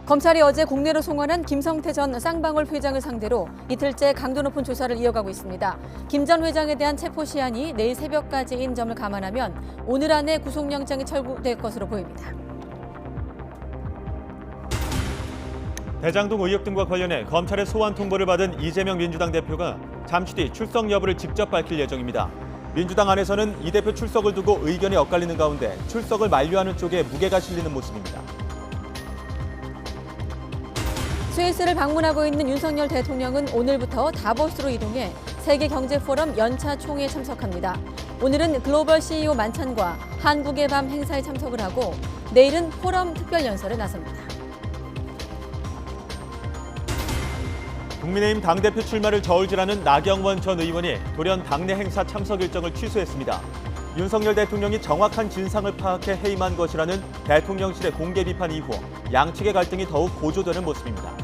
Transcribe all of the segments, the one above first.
검찰이 어제 국내로 송환한 김성태 전 쌍방울 회장을 상대로 이틀째 강도 높은 조사를 이어가고 있습니다. 김 전 회장에 대한 체포 시한이 내일 새벽까지인 점을 감안하면 오늘 안에 구속영장이 철구될 것으로 보입니다. 대장동 의혹 등과 관련해 검찰의 소환 통보를 받은 이재명 민주당 대표가 잠시 뒤 출석 여부를 직접 밝힐 예정입니다. 민주당 안에서는 이 대표 출석을 두고 의견이 엇갈리는 가운데 출석을 만류하는 쪽에 무게가 실리는 모습입니다. 스위스를 방문하고 있는 윤석열 대통령은 오늘부터 다보스로 이동해 세계경제포럼 연차 총회에 참석합니다. 오늘은 글로벌 CEO 만찬과 한국의 밤 행사에 참석을 하고 내일은 포럼 특별연설에 나섭니다. 국민의힘 당대표 출마를 저울질하는 나경원 전 의원이 돌연 당내 행사 참석 일정을 취소했습니다. 윤석열 대통령이 정확한 진상을 파악해 해임한 것이라는 대통령실의 공개 비판 이후 양측의 갈등이 더욱 고조되는 모습입니다.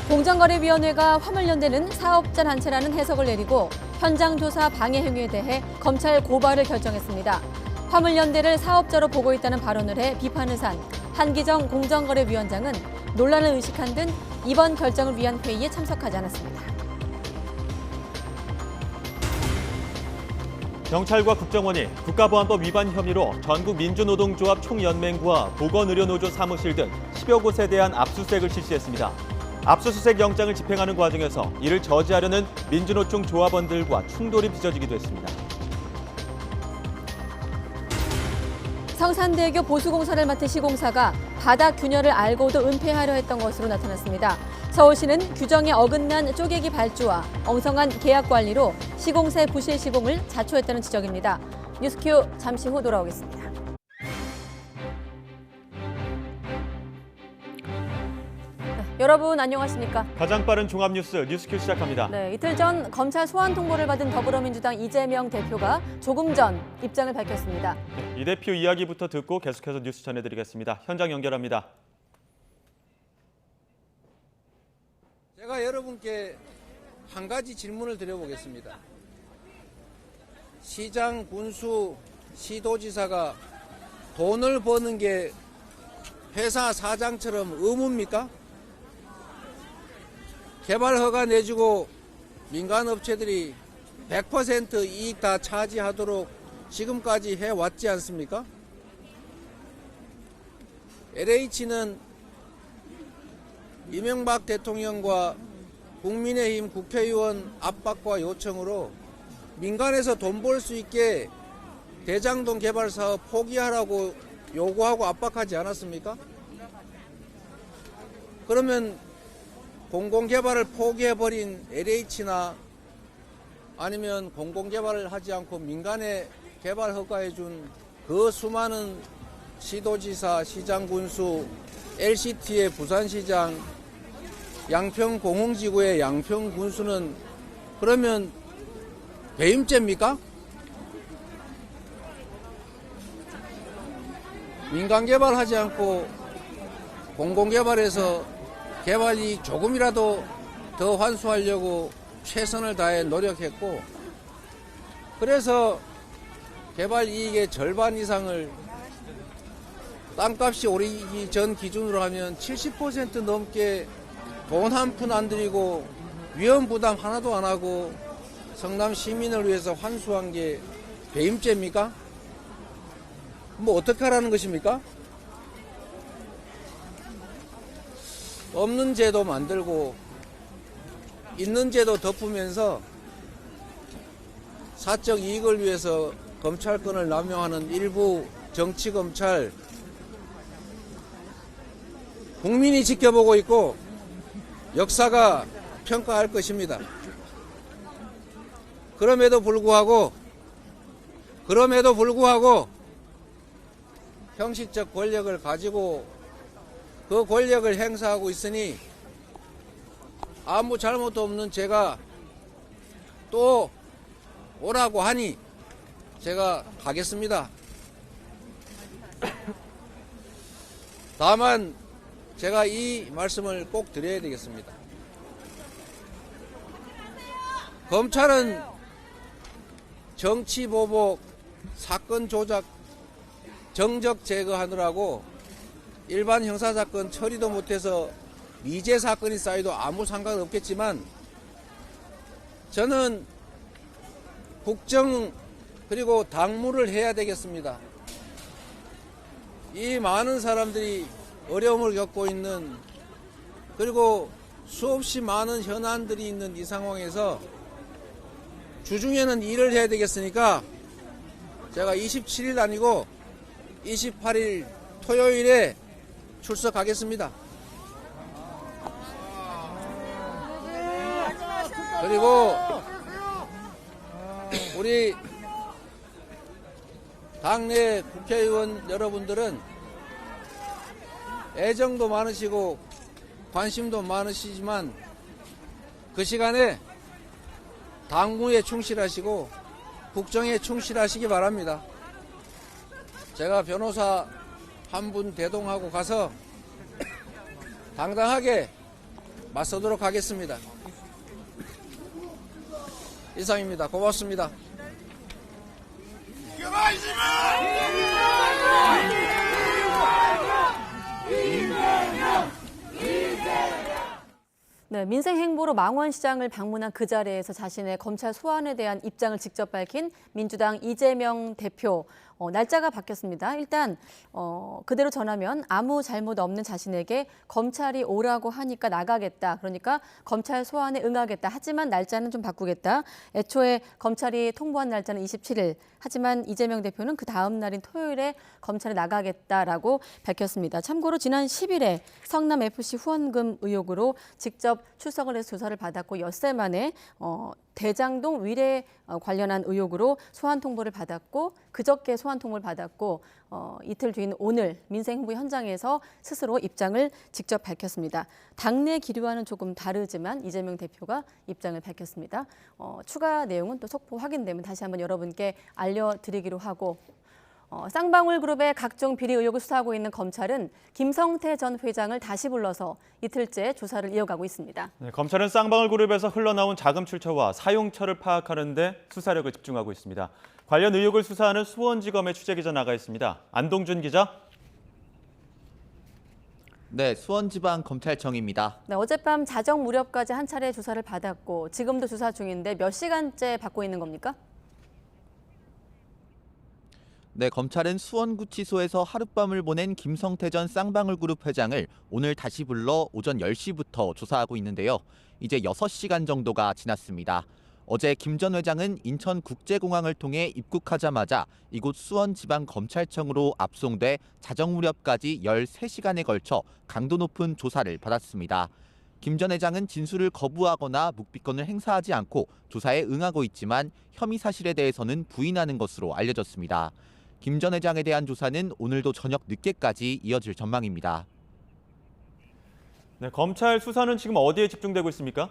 공정거래위원회가 화물연대는 사업자 단체라는 해석을 내리고 현장 조사 방해 행위에 대해 검찰 고발을 결정했습니다. 화물연대를 사업자로 보고 있다는 발언을 해 비판을 산 한기정 공정거래위원장은 논란을 의식한 듯 이번 결정을 위한 회의에 참석하지 않았습니다. 경찰과 국정원이 국가보안법 위반 혐의로 전국 민주노동조합 총연맹부와 보건의료노조 사무실 등 10여 곳에 대한 압수수색을 실시했습니다. 압수수색 영장을 집행하는 과정에서 이를 저지하려는 민주노총 조합원들과 충돌이 빚어지기도 했습니다. 성산대교 보수공사를 맡은 시공사가 바닥 균열을 알고도 은폐하려 했던 것으로 나타났습니다. 서울시는 규정에 어긋난 쪼개기 발주와 엉성한 계약 관리로 시공사의 부실 시공을 자초했다는 지적입니다. 뉴스큐 잠시 후 돌아오겠습니다. 여러분 안녕하십니까? 가장 빠른 종합뉴스 뉴스큐 시작합니다. 네, 이틀 전 검찰 소환 통보를 받은 더불어민주당 이재명 대표가 조금 전 입장을 밝혔습니다. 이 대표 이야기부터 듣고 계속해서 뉴스 전해드리겠습니다. 현장 연결합니다. 제가 여러분께 한 가지 질문을 드려보겠습니다. 시장, 군수, 시도지사가 돈을 버는 게 회사 사장처럼 의무입니까? 개발 허가 내주고 민간 업체들이 100% 이익 다 차지하도록 지금까지 해왔지 않습니까? LH는 이명박 대통령과 국민의힘 국회의원 압박과 요청으로 민간에서 돈 벌 수 있게 대장동 개발 사업 포기하라고 요구하고 압박하지 않았습니까? 그러면 공공개발을 포기해버린 LH나 아니면 공공개발을 하지 않고 민간에 개발 허가해준 그 수많은 시도지사, 시장군수, LCT의 부산시장, 양평공흥지구의 양평군수는 그러면 배임죄입니까? 민간개발하지 않고 공공개발해서 개발이 조금이라도 더 환수하려고 최선을 다해 노력했고 그래서 개발 이익의 절반 이상을 땅값이 오르기 전 기준으로 하면 70% 넘게 돈 한 푼 안 들이고 위험 부담 하나도 안 하고 성남 시민을 위해서 환수한 게 배임죄입니까? 뭐 어떻게 하라는 것입니까? 없는 죄도 만들고 있는 죄도 덮으면서 사적 이익을 위해서 검찰권을 남용하는 일부 정치검찰 국민이 지켜보고 있고 역사가 평가할 것입니다. 그럼에도 불구하고 형식적 권력을 가지고 그 권력을 행사하고 있으니 아무 잘못도 없는 제가 또 오라고 하니 제가 가겠습니다. 다만 제가 이 말씀을 꼭 드려야 되겠습니다. 검찰은 정치 보복, 사건 조작, 정적 제거하느라고 일반 형사사건 처리도 못해서 미제 사건이 쌓여도 아무 상관없겠지만 저는 국정 그리고 당무를 해야 되겠습니다. 이 많은 사람들이 어려움을 겪고 있는 그리고 수없이 많은 현안들이 있는 이 상황에서 주중에는 일을 해야 되겠으니까 제가 27일 아니고 28일 토요일에 출석하겠습니다. 그리고 우리 당내 국회의원 여러분들은 애정도 많으시고 관심도 많으시지만 그 시간에 당무에 충실하시고 국정에 충실하시기 바랍니다. 제가 변호사 한 분 대동하고 가서 당당하게 맞서도록 하겠습니다. 이상입니다. 고맙습니다. 네, 민생 행보로 망원시장을 방문한 그 자리에서 자신의 검찰 소환에 대한 입장을 직접 밝힌 민주당 이재명 대표. 날짜가 바뀌었습니다. 일단 그대로 전하면 아무 잘못 없는 자신에게 검찰이 오라고 하니까 나가겠다. 그러니까 검찰 소환에 응하겠다. 하지만 날짜는 좀 바꾸겠다. 애초에 검찰이 통보한 날짜는 27일. 하지만 이재명 대표는 그 다음 날인 토요일에 검찰에 나가겠다라고 밝혔습니다. 참고로 지난 10일에 성남FC 후원금 의혹으로 직접 출석을 해서 조사를 받았고 엿새 만에 대장동 위례 관련한 의혹으로 소환 통보를 받았고 그저께 소환 통보를 받았고 이틀 뒤인 오늘 민생홍보 현장에서 스스로 입장을 직접 밝혔습니다. 당내 기류와는 조금 다르지만 이재명 대표가 입장을 밝혔습니다. 추가 내용은 또 속보 확인되면 다시 한번 여러분께 알려드리기로 하고 쌍방울 그룹의 각종 비리 의혹을 수사하고 있는 검찰은 김성태 전 회장을 다시 불러서 이틀째 조사를 이어가고 있습니다. 네, 검찰은 쌍방울 그룹에서 흘러나온 자금 출처와 사용처를 파악하는 데 수사력을 집중하고 있습니다. 관련 의혹을 수사하는 수원지검에 취재기자 나가 있습니다. 안동준 기자. 네, 수원지방검찰청입니다. 네, 어젯밤 자정 무렵까지 한 차례 조사를 받았고 지금도 조사 중인데 몇 시간째 받고 있는 겁니까? 네, 검찰은 수원구치소에서 하룻밤을 보낸 김성태 전 쌍방울그룹 회장을 오늘 다시 불러 오전 10시부터 조사하고 있는데요. 이제 6시간 정도가 지났습니다. 어제 김 전 회장은 인천국제공항을 통해 입국하자마자 이곳 수원지방검찰청으로 압송돼 자정 무렵까지 13시간에 걸쳐 강도 높은 조사를 받았습니다. 김 전 회장은 진술을 거부하거나 묵비권을 행사하지 않고 조사에 응하고 있지만 혐의 사실에 대해서는 부인하는 것으로 알려졌습니다. 김 전 회장에 대한 조사는 오늘도 저녁 늦게까지 이어질 전망입니다. 네, 검찰 수사는 지금 어디에 집중되고 있습니까?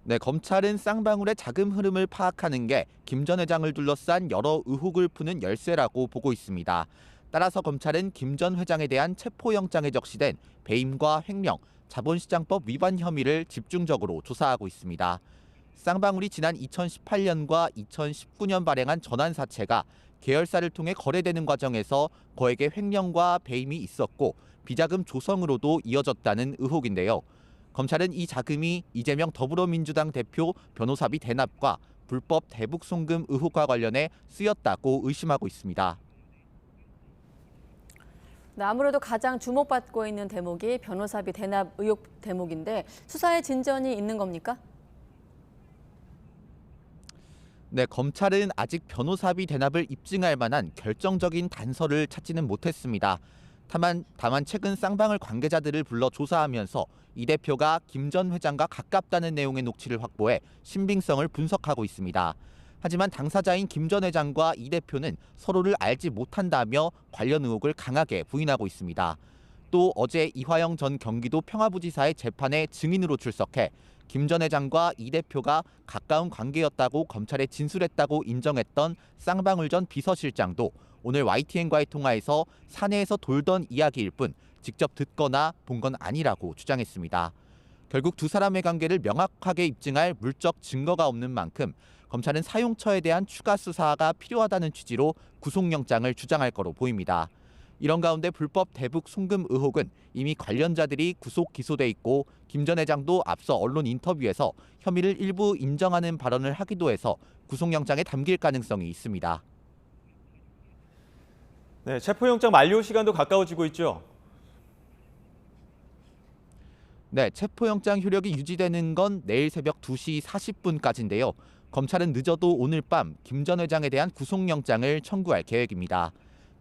네, 검찰은 쌍방울의 자금 흐름을 파악하는 게 김 전 회장을 둘러싼 여러 의혹을 푸는 열쇠라고 보고 있습니다. 따라서 검찰은 김 전 회장에 대한 체포영장에 적시된 배임과 횡령, 자본시장법 위반 혐의를 집중적으로 조사하고 있습니다. 쌍방울이 지난 2018년과 2019년 발행한 전환사채가 계열사를 통해 거래되는 과정에서 거액의 횡령과 배임이 있었고 비자금 조성으로도 이어졌다는 의혹인데요. 검찰은 이 자금이 이재명 더불어민주당 대표 변호사비 대납과 불법 대북 송금 의혹과 관련해 쓰였다고 의심하고 있습니다. 네, 아무래도 가장 주목받고 있는 대목이 변호사비 대납 의혹 대목인데 수사에 진전이 있는 겁니까? 네, 검찰은 아직 변호사비 대납을 입증할 만한 결정적인 단서를 찾지는 못했습니다. 다만 최근 쌍방울 관계자들을 불러 조사하면서 이 대표가 김 전 회장과 가깝다는 내용의 녹취를 확보해 신빙성을 분석하고 있습니다. 하지만 당사자인 김 전 회장과 이 대표는 서로를 알지 못한다며 관련 의혹을 강하게 부인하고 있습니다. 또 어제 이화영 전 경기도 평화부지사의 재판에 증인으로 출석해 김 전 회장과 이 대표가 가까운 관계였다고 검찰에 진술했다고 인정했던 쌍방울 전 비서실장도 오늘 YTN과의 통화에서 사내에서 돌던 이야기일 뿐 직접 듣거나 본 건 아니라고 주장했습니다. 결국 두 사람의 관계를 명확하게 입증할 물적 증거가 없는 만큼 검찰은 사용처에 대한 추가 수사가 필요하다는 취지로 구속영장을 주장할 거로 보입니다. 이런 가운데 불법 대북 송금 의혹은 이미 관련자들이 구속 기소돼 있고 김 전 회장도 앞서 언론 인터뷰에서 혐의를 일부 인정하는 발언을 하기도 해서 구속영장에 담길 가능성이 있습니다. 네, 체포영장 만료 시간도 가까워지고 있죠. 네, 체포영장 효력이 유지되는 건 내일 새벽 2시 40분까지인데요. 검찰은 늦어도 오늘 밤 김 전 회장에 대한 구속영장을 청구할 계획입니다.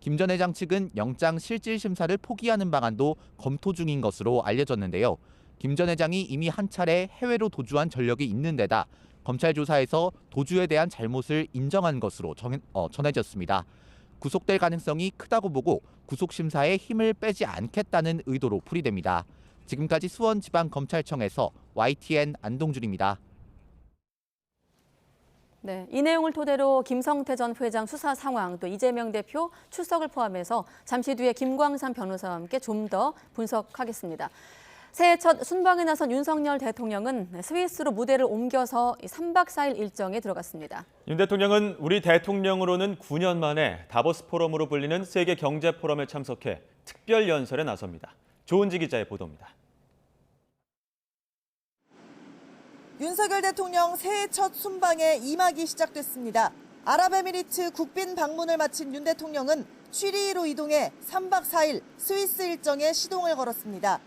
김 전 회장 측은 영장 실질 심사를 포기하는 방안도 검토 중인 것으로 알려졌는데요. 김 전 회장이 이미 한 차례 해외로 도주한 전력이 있는 데다 검찰 조사에서 도주에 대한 잘못을 인정한 것으로 전해졌습니다. 구속될 가능성이 크다고 보고 구속심사에 힘을 빼지 않겠다는 의도로 풀이됩니다. 지금까지 수원지방검찰청에서 YTN 안동준입니다. 네, 이 내용을 토대로 김성태 전 회장 수사 상황, 또 이재명 대표 출석을 포함해서 잠시 뒤에 김광삼 변호사와 함께 좀 더 분석하겠습니다. 새해 첫 순방에 나선 윤석열 대통령은 스위스로 무대를 옮겨서 3박 4일 일정에 들어갔습니다. 윤 대통령은 우리 대통령으로는 9년 만에 다보스 포럼으로 불리는 세계 경제 포럼에 참석해 특별 연설에 나섭니다. 조은지 기자의 보도입니다. 윤석열 대통령 새해 첫 순방에 임하기 시작됐습니다. 아랍에미리트 국빈 방문을 마친 윤 대통령은 취리히로 이동해 3박 4일 스위스 일정에 시동을 걸었습니다.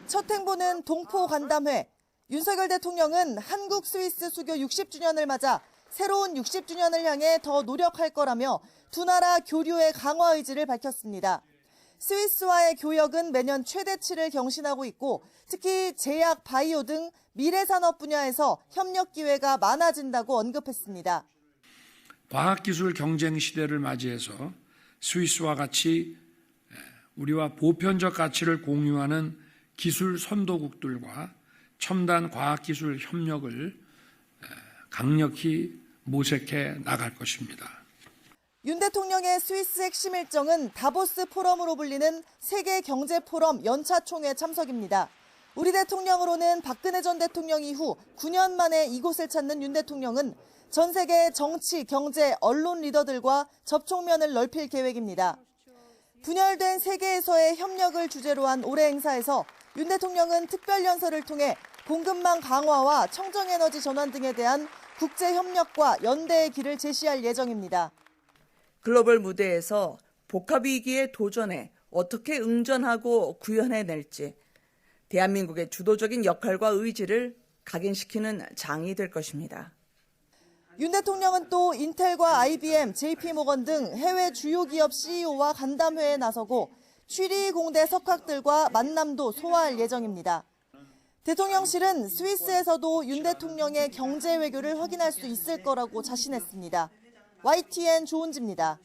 첫 행보는 동포 간담회. 윤석열 대통령은 한국 스위스 수교 60주년을 맞아 새로운 60주년을 향해 더 노력할 거라며 두 나라 교류의 강화 의지를 밝혔습니다. 스위스와의 교역은 매년 최대치를 경신하고 있고 특히 제약, 바이오 등 미래산업 분야에서 협력 기회가 많아진다고 언급했습니다. 과학기술 경쟁 시대를 맞이해서 스위스와 같이 우리와 보편적 가치를 공유하는 기술 선도국들과 첨단 과학기술 협력을 강력히 모색해 나갈 것입니다. 윤 대통령의 스위스 핵심 일정은 다보스 포럼으로 불리는 세계 경제 포럼 연차 총회 참석입니다. 우리 대통령으로는 박근혜 전 대통령 이후 9년 만에 이곳을 찾는 윤 대통령은 전 세계 정치, 경제, 언론 리더들과 접촉면을 넓힐 계획입니다. 분열된 세계에서의 협력을 주제로 한 올해 행사에서 윤 대통령은 특별연설을 통해 공급망 강화와 청정에너지 전환 등에 대한 국제협력과 연대의 길을 제시할 예정입니다. 글로벌 무대에서 복합위기에 도전해 어떻게 응전하고 구현해낼지 대한민국의 주도적인 역할과 의지를 각인시키는 장이 될 것입니다. 윤 대통령은 또 인텔과 IBM, JP모건 등 해외 주요 기업 CEO와 간담회에 나서고 취리 공대 석학들과 만남도 소화할 예정입니다. 대통령실은 스위스에서도 윤 대통령의 경제 외교를 확인할 수 있을 거라고 자신했습니다. YTN 조은지입니다.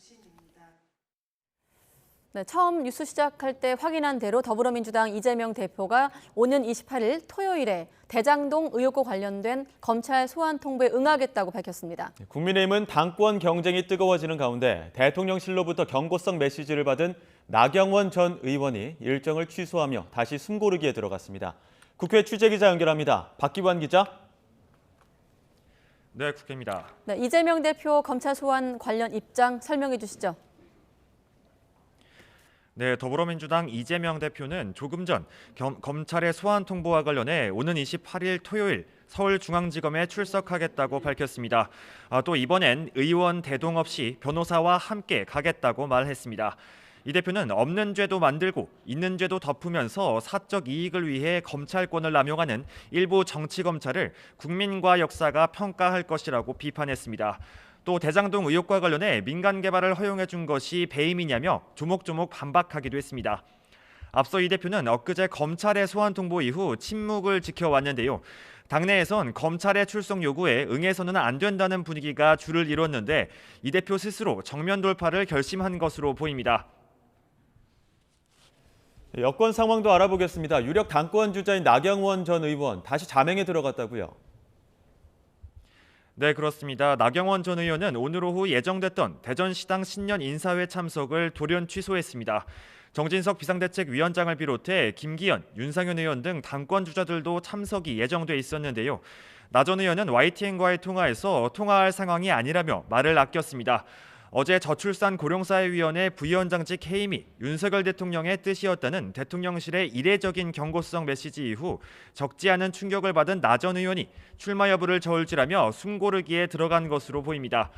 네, 처음 뉴스 시작할 때 확인한 대로 더불어민주당 이재명 대표가 오는 28일 토요일에 대장동 의혹과 관련된 검찰 소환 통보에 응하겠다고 밝혔습니다. 국민의힘은 당권 경쟁이 뜨거워지는 가운데 대통령실로부터 경고성 메시지를 받은 나경원 전 의원이 일정을 취소하며 다시 숨고르기에 들어갔습니다. 국회 취재기자 연결합니다. 박기환 기자. 네, 국회입니다. 네, 이재명 대표 검찰 소환 관련 입장 설명해 주시죠. 네, 더불어민주당 이재명 대표는 조금 전 검찰의 소환 통보와 관련해 오는 28일 토요일 서울중앙지검에 출석하겠다고 밝혔습니다. 또 이번엔 의원 대동 없이 변호사와 함께 가겠다고 말했습니다. 이 대표는 없는 죄도 만들고 있는 죄도 덮으면서 사적 이익을 위해 검찰권을 남용하는 일부 정치검찰을 국민과 역사가 평가할 것이라고 비판했습니다. 또 대장동 의혹과 관련해 민간 개발을 허용해 준 것이 배임이냐며 조목조목 반박하기도 했습니다. 앞서 이 대표는 엊그제 검찰의 소환 통보 이후 침묵을 지켜왔는데요. 당내에선 검찰의 출석 요구에 응해서는 안 된다는 분위기가 줄을 이뤘는데 이 대표 스스로 정면 돌파를 결심한 것으로 보입니다. 여권 상황도 알아보겠습니다. 유력 당권 주자인 나경원 전 의원 다시 자맹에 들어갔다고요? 네, 그렇습니다. 나경원 전 의원은 오늘 오후 예정됐던 대전시당 신년 인사회 참석을 돌연 취소했습니다. 정진석 비상대책위원장을 비롯해 김기현, 윤상현 의원 등 당권 주자들도 참석이 예정돼 있었는데요. 나 전 의원은 YTN과의 통화에서 통화할 상황이 아니라며 말을 아꼈습니다. 어제 저출산 고령사회위원회 부위원장직 해임이 윤석열 대통령의 뜻이었다는 대통령실의 이례적인 경고성 메시지 이후 적지 않은 충격을 받은 나 전 의원이 출마 여부를 저울질하며 숨고르기에 들어간 것으로 보입니다.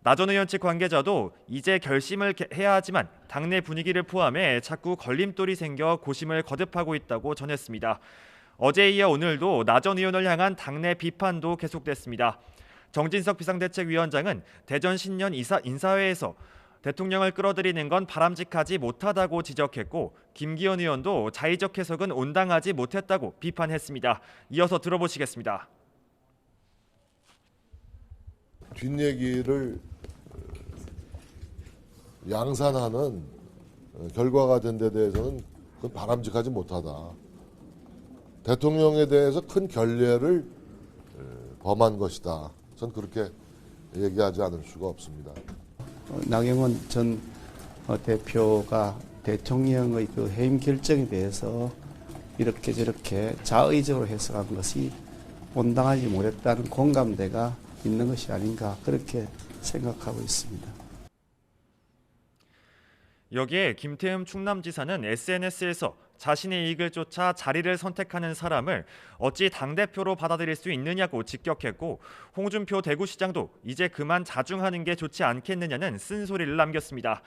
나 전 의원 측 관계자도 이제 결심을 해야 하지만 당내 분위기를 포함해 자꾸 걸림돌이 생겨 고심을 거듭하고 있다고 전했습니다. 어제에 이어 오늘도 나 전 의원을 향한 당내 비판도 계속됐습니다. 정진석 비상대책위원장은 대전 신년 인사회에서 대통령을 끌어들이는 건 바람직하지 못하다고 지적했고 김기현 의원도 자의적 해석은 온당하지 못했다고 비판했습니다. 이어서 들어보시겠습니다. 뒷얘기를 양산하는 결과가 된 데 대해서는 그건 바람직하지 못하다. 대통령에 대해서 큰 결례를 범한 것이다. 전 그렇게 얘기하지 않을 수가 없습니다. 나경원 전 대표가 대통령의 그 해임 결정에 대해서 이렇게 저렇게 자의적으로 해석한 것이 온당하지 못했다는 공감대가 있는 것이 아닌가 그렇게 생각하고 있습니다. 여기에 김태흠 충남지사는 SNS에서 자신의 이익을 쫓아 자리를 선택하는 사람을 어찌 당대표로 받아들일 수 있느냐고 직격했고 홍준표 대구시장도 이제 그만 자중하는 게 좋지 않겠느냐는 쓴소리를 남겼습니다.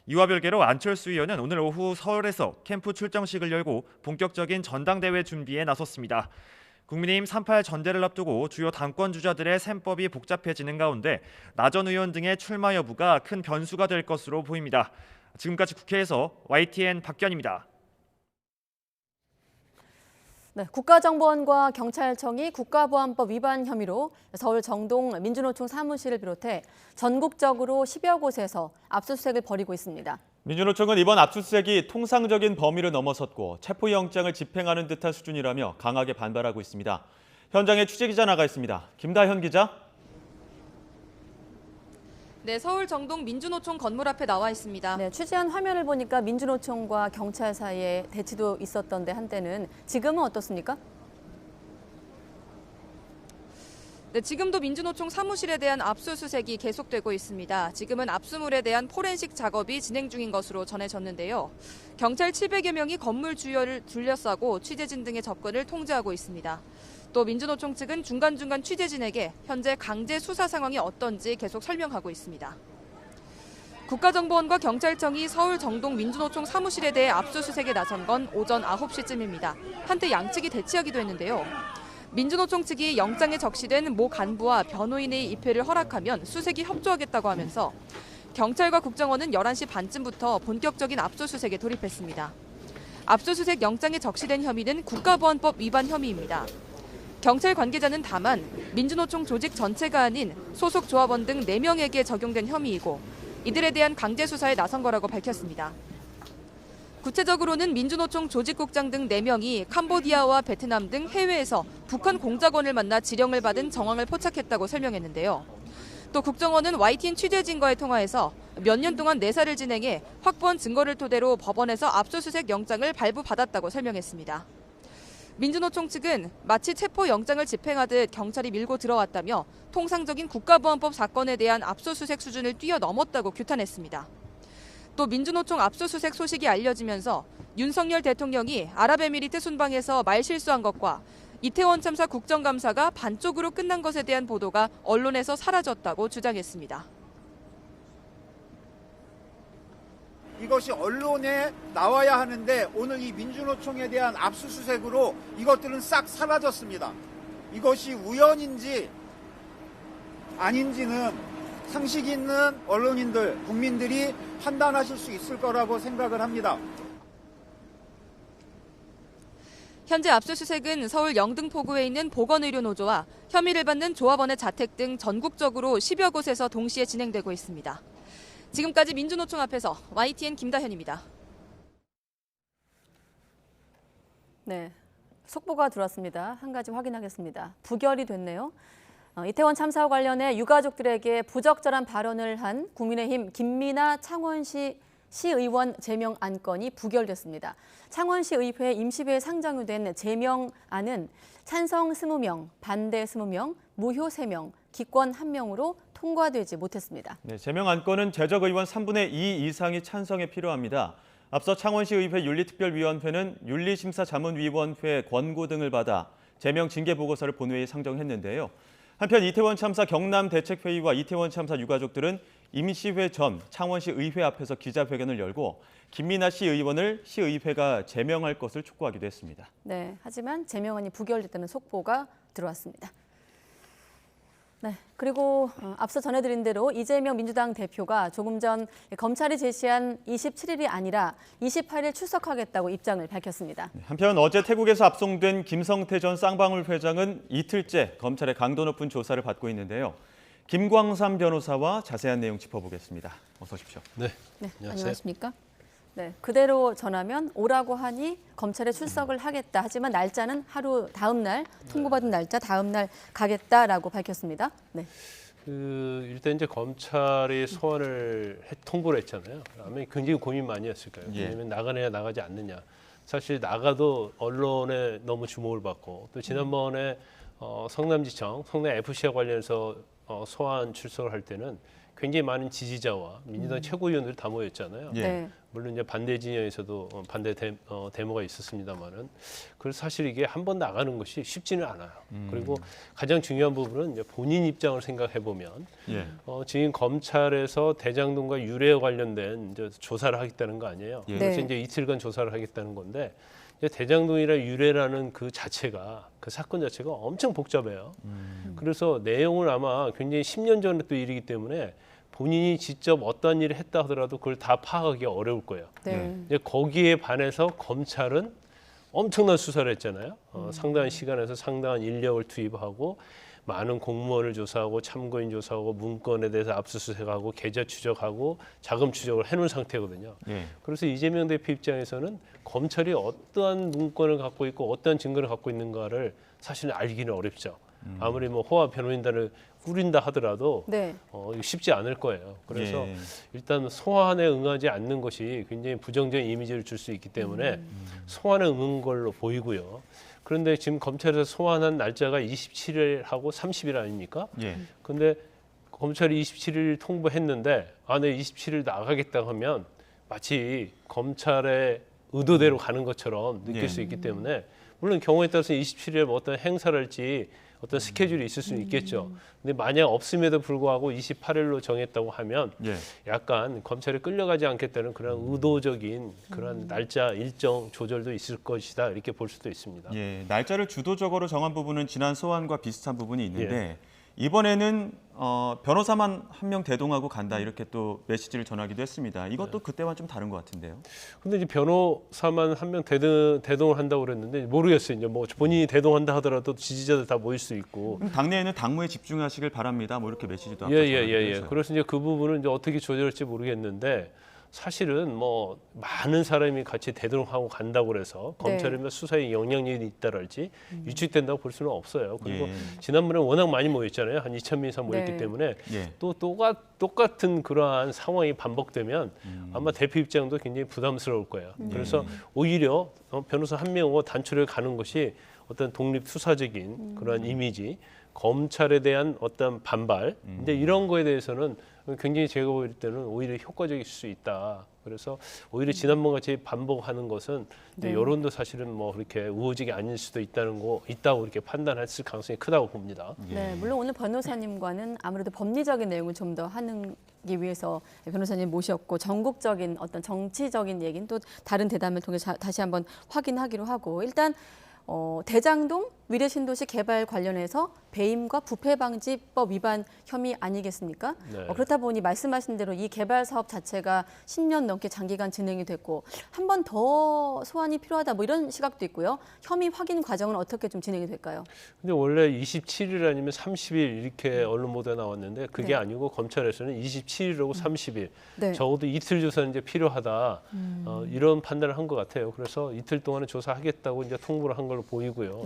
이와 별개로 안철수 의원은 오늘 오후 서울에서 캠프 출정식을 열고 본격적인 전당대회 준비에 나섰습니다. 국민의힘 3.8 전대를 앞두고 주요 당권 주자들의 셈법이 복잡해지는 가운데 나 전 의원 등의 출마 여부가 큰 변수가 될 것으로 보입니다. 지금까지 국회에서 YTN 박견입니다. 네, 국가정보원과 경찰청이 국가보안법 위반 혐의로 서울 정동 민주노총 사무실을 비롯해 전국적으로 10여 곳에서 압수수색을 벌이고 있습니다. 민주노총은 이번 압수수색이 통상적인 범위를 넘어섰고 체포영장을 집행하는 듯한 수준이라며 강하게 반발하고 있습니다. 현장에 취재기자 나가 있습니다. 김다현 기자. 네, 서울 정동 민주노총 건물 앞에 나와 있습니다. 네, 취재한 화면을 보니까 민주노총과 경찰 사이에 대치도 있었던데 한때는 지금은 어떻습니까? 네, 지금도 민주노총 사무실에 대한 압수수색이 계속되고 있습니다. 지금은 압수물에 대한 포렌식 작업이 진행 중인 것으로 전해졌는데요. 경찰 700여 명이 건물 주위를 둘러싸고 취재진 등의 접근을 통제하고 있습니다. 또 민주노총 측은 중간중간 취재진에게 현재 강제 수사 상황이 어떤지 계속 설명하고 있습니다. 국가정보원과 경찰청이 서울 정동 민주노총 사무실에 대해 압수수색에 나선 건 오전 9시쯤입니다. 한때 양측이 대치하기도 했는데요. 민주노총 측이 영장에 적시된 모 간부와 변호인의 입회를 허락하면 수색이 협조하겠다고 하면서 경찰과 국정원은 11시 반쯤부터 본격적인 압수수색에 돌입했습니다. 압수수색 영장에 적시된 혐의는 국가보안법 위반 혐의입니다. 경찰 관계자는 다만 민주노총 조직 전체가 아닌 소속 조합원 등 4명에게 적용된 혐의이고 이들에 대한 강제 수사에 나선 거라고 밝혔습니다. 구체적으로는 민주노총 조직국장 등 4명이 캄보디아와 베트남 등 해외에서 북한 공작원을 만나 지령을 받은 정황을 포착했다고 설명했는데요. 또 국정원은 YTN 취재진과의 통화에서 몇 년 동안 내사를 진행해 확보한 증거를 토대로 법원에서 압수수색 영장을 발부받았다고 설명했습니다. 민주노총 측은 마치 체포영장을 집행하듯 경찰이 밀고 들어왔다며 통상적인 국가보안법 사건에 대한 압수수색 수준을 뛰어넘었다고 규탄했습니다. 또 민주노총 압수수색 소식이 알려지면서 윤석열 대통령이 아랍에미리트 순방에서 말실수한 것과 이태원 참사 국정감사가 반쪽으로 끝난 것에 대한 보도가 언론에서 사라졌다고 주장했습니다. 이것이 언론에 나와야 하는데 오늘 이 민주노총에 대한 압수수색으로 이것들은 싹 사라졌습니다. 이것이 우연인지 아닌지는 상식 있는 언론인들, 국민들이 판단하실 수 있을 거라고 생각을 합니다. 현재 압수수색은 서울 영등포구에 있는 보건의료노조와 혐의를 받는 조합원의 자택 등 전국적으로 10여 곳에서 동시에 진행되고 있습니다. 지금까지 민주노총 앞에서 YTN 김다현입니다. 네, 속보가 들어왔습니다. 한 가지 확인하겠습니다. 부결이 됐네요. 이태원 참사와 관련해 유가족들에게 부적절한 발언을 한 국민의힘 김미나 창원시 시의원 제명 안건이 부결됐습니다. 창원시 의회 임시회에 상정된 제명안은 찬성 20명, 반대 20명, 무효 3명, 기권 1명으로 통과되지 못했습니다. 네, 제명 안건은 재적 의원 3분의 2 이상이 찬성에 필요합니다. 앞서 창원시 의회 윤리특별위원회는 윤리심사자문위원회 권고 등을 받아 제명 징계 보고서를 본회의에 상정했는데요. 한편 이태원 참사 경남대책회의와 이태원 참사 유가족들은 임시회 전 창원시 의회 앞에서 기자회견을 열고 김민아 시의원을 시의회가 제명할 것을 촉구하기도 했습니다. 네, 하지만 제명안이 부결됐다는 속보가 들어왔습니다. 네, 그리고 앞서 전해드린 대로 이재명 민주당 대표가 조금 전 검찰이 제시한 27일이 아니라 28일 출석하겠다고 입장을 밝혔습니다. 한편 어제 태국에서 압송된 김성태 전 쌍방울 회장은 이틀째 검찰의 강도 높은 조사를 받고 있는데요. 김광삼 변호사와 자세한 내용 짚어보겠습니다. 어서 오십시오. 네, 네, 안녕하세요. 안녕하십니까? 네, 그대로 전하면 오라고 하니 검찰에 출석을 하겠다. 하지만 날짜는 하루 다음 날, 통보받은 날짜 다음 날 가겠다라고 밝혔습니다. 네. 일단 이제 검찰이 소환을 통보를 했잖아요. 아마 굉장히 고민 많이 했을 거예요. 왜냐하면 나가느냐 나가지 않느냐. 사실 나가도 언론에 너무 주목을 받고 또 지난번에 성남지청, 성남 FC와 관련해서 소환 출석을 할 때는 굉장히 많은 지지자와 민주당 최고위원들이 다 모였잖아요. 네. 물론 이제 반대 진영에서도 반대 데모가 있었습니다만은 그래서 사실 이게 한 번 나가는 것이 쉽지는 않아요. 그리고 가장 중요한 부분은 이제 본인 입장을 생각해 보면 지금 검찰에서 대장동과 유례에 관련된 이제 조사를 하겠다는 거 아니에요. 그래서 이제 이틀간 조사를 하겠다는 건데 이제 대장동이나 유례라는 그 자체가 그 사건 자체가 엄청 복잡해요. 그래서 내용을 아마 굉장히 10년 전에 또 일이기 때문에 본인이 직접 어떤 일을 했다 하더라도 그걸 다 파악하기가 어려울 거예요. 이제 거기에 반해서 검찰은 엄청난 수사를 했잖아요. 상당한 시간에서 상당한 인력을 투입하고 많은 공무원을 조사하고 참고인 조사하고 문건에 대해서 압수수색하고 계좌 추적하고 자금 추적을 해놓은 상태거든요. 그래서 이재명 대표 입장에서는 검찰이 어떠한 문건을 갖고 있고 어떠한 증거를 갖고 있는가를 사실은 알기는 어렵죠. 아무리 뭐 호화 변호인단을 꾸린다 하더라도 이거 쉽지 않을 거예요. 그래서 일단 소환에 응하지 않는 것이 굉장히 부정적인 이미지를 줄 수 있기 때문에 소환에 응한 걸로 보이고요. 그런데 지금 검찰에서 소환한 날짜가 27일하고 30일 아닙니까? 근데 검찰이 27일 통보했는데 네 27일 나가겠다 하면 마치 검찰의 의도대로 가는 것처럼 느낄 수 있기 때문에 물론 경우에 따라서 27일에 뭐 어떤 행사를 할지 어떤 스케줄이 있을 수는 있겠죠. 근데 만약 없음에도 불구하고 28일로 정했다고 하면 약간 검찰에 끌려가지 않겠다는 그런 의도적인 그런 날짜 일정 조절도 있을 것이다 이렇게 볼 수도 있습니다. 날짜를 주도적으로 정한 부분은 지난 소환과 비슷한 부분이 있는데 이번에는 변호사만 한 명 대동하고 간다 이렇게 또 메시지를 전하기도 했습니다. 이것도 그때와 좀 다른 것 같은데요. 근데 이제 변호사만 한 명 대동을 한다고 그랬는데 모르겠어요. 이제 뭐 본인이 대동한다 하더라도 지지자들 다 모일 수 있고. 당내에는 당무에 집중하시길 바랍니다. 뭐 이렇게 메시지도 아까 그래서 이제 그 부분은 이제 어떻게 조절할지 모르겠는데. 사실은 뭐 많은 사람이 같이 대동하고 간다고 그래서 검찰이면 수사에 영향력이 있다랄지 유축된다고 볼 수는 없어요. 그리고 지난번에 워낙 많이 모였잖아요. 한 2,000명 이상 모였기 때문에 또 똑같은 그러한 상황이 반복되면 아마 대표 입장도 굉장히 부담스러울 거예요. 그래서 오히려 변호사 한 명으로 단추를 가는 것이 어떤 독립 수사적인 그런 이미지, 검찰에 대한 어떤 반발, 근데 이런 거에 대해서는 굉장히 제가 볼 때는 오히려 효과적일 수 있다. 그래서 오히려 지난번 같이 반복하는 것은 여론도 사실은 뭐 그렇게 우호적이 아닐 수도 있다고 이렇게 판단했을 가능성이 크다고 봅니다. 물론 오늘 변호사님과는 아무래도 법리적인 내용을 좀 더 하기 위해서 변호사님 모셨고 전국적인 어떤 정치적인 얘기는 또 다른 대담을 통해 다시 한번 확인하기로 하고 일단 대장동 위례신도시 개발 관련해서 배임과 부패방지법 위반 혐의 아니겠습니까? 그렇다 보니 말씀하신 대로 이 개발 사업 자체가 10년 넘게 장기간 진행이 됐고 한 번 더 소환이 필요하다 뭐 이런 시각도 있고요. 혐의 확인 과정은 어떻게 좀 진행이 될까요? 근데 원래 27일 아니면 30일 이렇게 언론 보도에 나왔는데 그게 아니고 검찰에서는 27일하고 30일 적어도 이틀 조사는 이제 필요하다 이런 판단을 한 것 같아요. 그래서 이틀 동안은 조사하겠다고 이제 통보를 한 걸로 보이고요.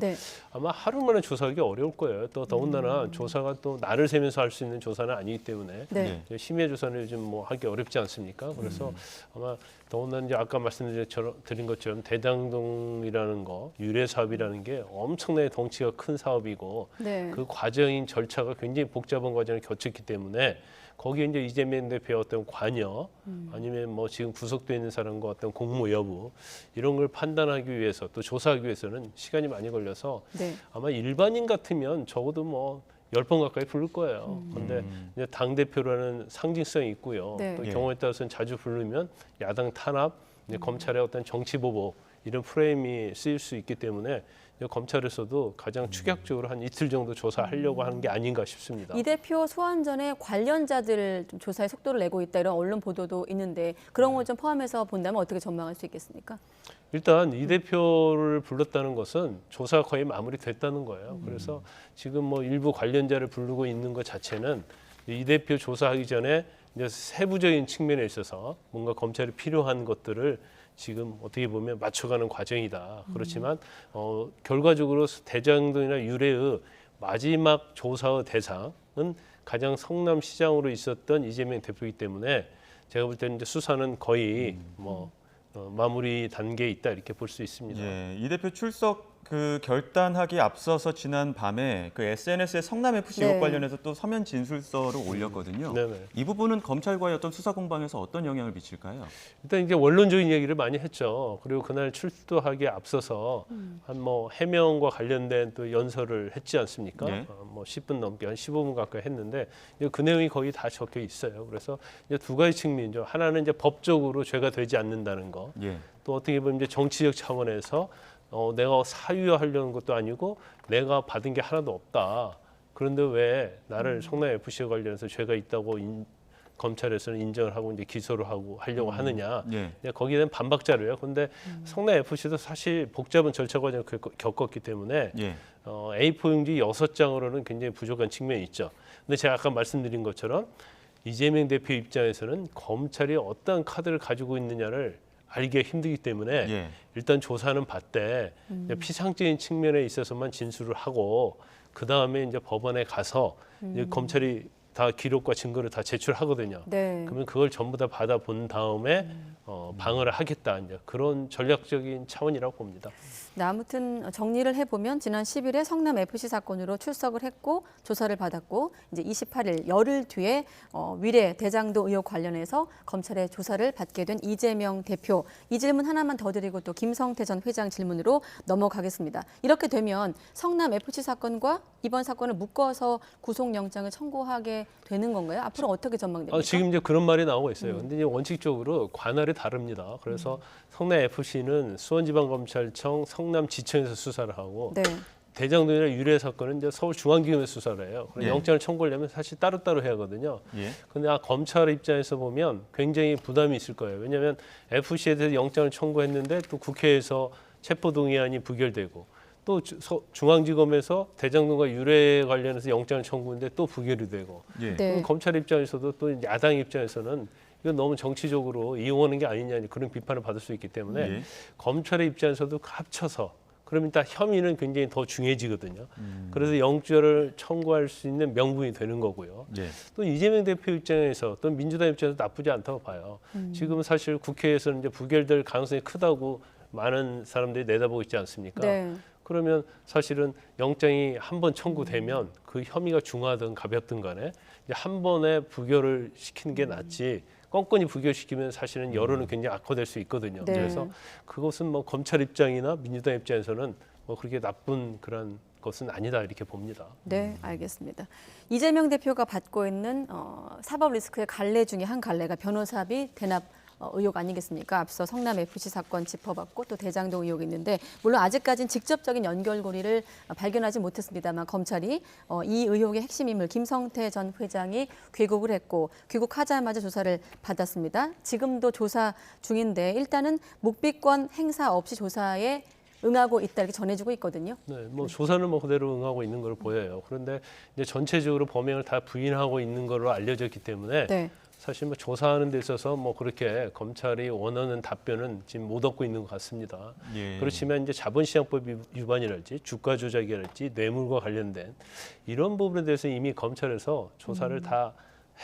아마 하루 만에 조사하기 어려울 거예요. 또 더군다나 조사가 또 날을 새면서 할 수 있는 조사는 아니기 때문에 네. 심야 조사는 요즘 뭐 하기 어렵지 않습니까? 그래서 아마 더군다나 이제 아까 말씀드린 것처럼 대장동이라는 거 유례 사업이라는 게 엄청나게 덩치가 큰 사업이고 네. 그 과정인 절차가 굉장히 복잡한 과정을 거쳤기 때문에 거기에 이제 이재명 대표의 어떤 관여 아니면 뭐 지금 구속돼 있는 사람과 어떤 공모 여부 이런 걸 판단하기 위해서 또 조사하기 위해서는 시간이 많이 걸려서 네. 아마 일반인 같으면 적어도 뭐 10번 가까이 부를 거예요. 그런데 이제 당대표라는 상징성이 있고요. 네. 또 예. 경우에 따라서는 자주 부르면 야당 탄압, 이제 검찰의 어떤 정치 보복 이런 프레임이 쓰일 수 있기 때문에 검찰에서도 가장 추격적으로 한 이틀 정도 조사하려고 하는 게 아닌가 싶습니다. 이 대표 소환 전에 관련자들을 좀 조사에 속도를 내고 있다 이런 언론 보도도 있는데 그런 걸 좀 포함해서 본다면 어떻게 전망할 수 있겠습니까? 일단 이 대표를 불렀다는 것은 조사가 거의 마무리됐다는 거예요. 그래서 지금 뭐 일부 관련자를 부르고 있는 것 자체는 이 대표 조사하기 전에 이제 세부적인 측면에 있어서 뭔가 검찰이 필요한 것들을 지금 어떻게 보면 맞춰가는 과정이다. 그렇지만 결과적으로 대장동이나 유래의 마지막 조사의 대상은 가장 성남시장으로 있었던 이재명 대표이기 때문에 제가 볼 때는 이제 수사는 거의 마무리 단계에 있다 이렇게 볼 수 있습니다. 예, 이 대표 출석 그 결단하기 앞서서 지난 밤에 그 SNS에 성남 FC 의혹 네. 관련해서 또 서면 진술서를 올렸거든요. 네네. 이 부분은 검찰과의 어떤 수사 공방에서 어떤 영향을 미칠까요? 일단 이제 원론적인 얘기를 많이 했죠. 그리고 그날 출두하기에 앞서서 한 뭐 해명과 관련된 또 연설을 했지 않습니까? 네. 뭐 10분 넘게 한 15분 가까이 했는데 그 내용이 거의 다 적혀 있어요. 그래서 이제 두 가지 측면이죠. 하나는 이제 법적으로 죄가 되지 않는다는 거. 예. 또 어떻게 보면 이제 정치적 차원에서 내가 사유하려는 것도 아니고 내가 받은 게 하나도 없다. 그런데 왜 나를 성남 FC와 관련해서 죄가 있다고 검찰에서는 인정을 하고 이제 기소를 하고 하려고 하느냐. 예. 거기에 대한 반박 자료예요. 그런데 성남 FC도 사실 복잡한 절차 과정을 겪었기 때문에 예. A4 용지 6장으로는 굉장히 부족한 측면이 있죠. 근데 제가 아까 말씀드린 것처럼 이재명 대표 입장에서는 검찰이 어떠한 카드를 가지고 있느냐를 알기가 힘들기 때문에 예. 일단 조사는 받되 피상적인 측면에 있어서만 진술을 하고 그 다음에 이제 법원에 가서 이제 검찰이 다 기록과 증거를 다 제출하거든요. 네. 그러면 그걸 전부 다 받아본 다음에 방어를 하겠다 이제 그런 전략적인 차원이라고 봅니다. 네, 아무튼 정리를 해보면 지난 10일에 성남 FC 사건으로 출석을 했고 조사를 받았고 이제 28일 열흘 뒤에 위례 대장동 의혹 관련해서 검찰의 조사를 받게 된 이재명 대표. 이 질문 하나만 더 드리고 또 김성태 전 회장 질문으로 넘어가겠습니다. 이렇게 되면 성남 FC 사건과 이번 사건을 묶어서 구속영장을 청구하게 되는 건가요? 앞으로 어떻게 전망됩니까? 지금 이제 그런 말이 나오고 있어요. 근데 이제 원칙적으로 관할이 다릅니다. 그래서 성남 FC는 수원지방검찰청 성남지청에서 수사를 하고 네. 대장동이나 유례 사건은 이제 서울중앙지검에서 수사를 해요. 예. 영장을 청구하려면 사실 따로따로 해야 하거든요. 예. 근데 검찰 입장에서 보면 굉장히 부담이 있을 거예요. 왜냐하면 FC에 대해서 영장을 청구했는데 또 국회에서 체포동의안이 부결되고 또 중앙지검에서 대장동과 유례 관련해서 영장을 청구했는데 또 부결이 되고 예. 네. 그럼 검찰 입장에서도 또 야당 입장에서는 이건 너무 정치적으로 이용하는 게 아니냐 그런 비판을 받을 수 있기 때문에 예. 검찰의 입장에서도 합쳐서 그럼 일단 혐의는 굉장히 더 중요해지거든요. 그래서 영주를 청구할 수 있는 명분이 되는 거고요. 예. 또 이재명 대표 입장에서 또 민주당 입장에서 나쁘지 않다고 봐요. 지금 사실 국회에서는 이제 부결될 가능성이 크다고 많은 사람들이 내다보고 있지 않습니까? 네. 그러면 사실은 영장이 한 번 청구되면 그 혐의가 중하든 가볍든 간에 이제 한 번에 부결을 시키는 게 낫지 껌껌이 부결시키면 사실은 여론은 굉장히 악화될 수 있거든요. 네. 그래서 그것은 뭐 검찰 입장이나 민주당 입장에서는 뭐 그렇게 나쁜 그런 것은 아니다 이렇게 봅니다. 네, 알겠습니다. 이재명 대표가 받고 있는 사법 리스크의 갈래 중에 한 갈래가 변호사비 대납 의혹 아니겠습니까? 앞서 성남 FC 사건 짚어봤고 또 대장동 의혹이 있는데 물론 아직까지는 직접적인 연결고리를 발견하지 못했습니다만 검찰이 이 의혹의 핵심 인물 김성태 전 회장이 귀국을 했고 귀국하자마자 조사를 받았습니다. 지금도 조사 중인데 일단은 묵비권 행사 없이 조사에 응하고 있다 이렇게 전해지고 있거든요. 네, 뭐 조사는 뭐 그대로 응하고 있는 걸 보여요. 그런데 이제 전체적으로 범행을 다 부인하고 있는 걸로 알려졌기 때문에 네. 사실 뭐 조사하는 데 있어서 뭐 그렇게 검찰이 원하는 답변은 지금 못 얻고 있는 것 같습니다. 예. 그렇지만 이제 자본시장법 위반이랄지 주가 조작이랄지 뇌물과 관련된 이런 부분에 대해서 이미 검찰에서 조사를 다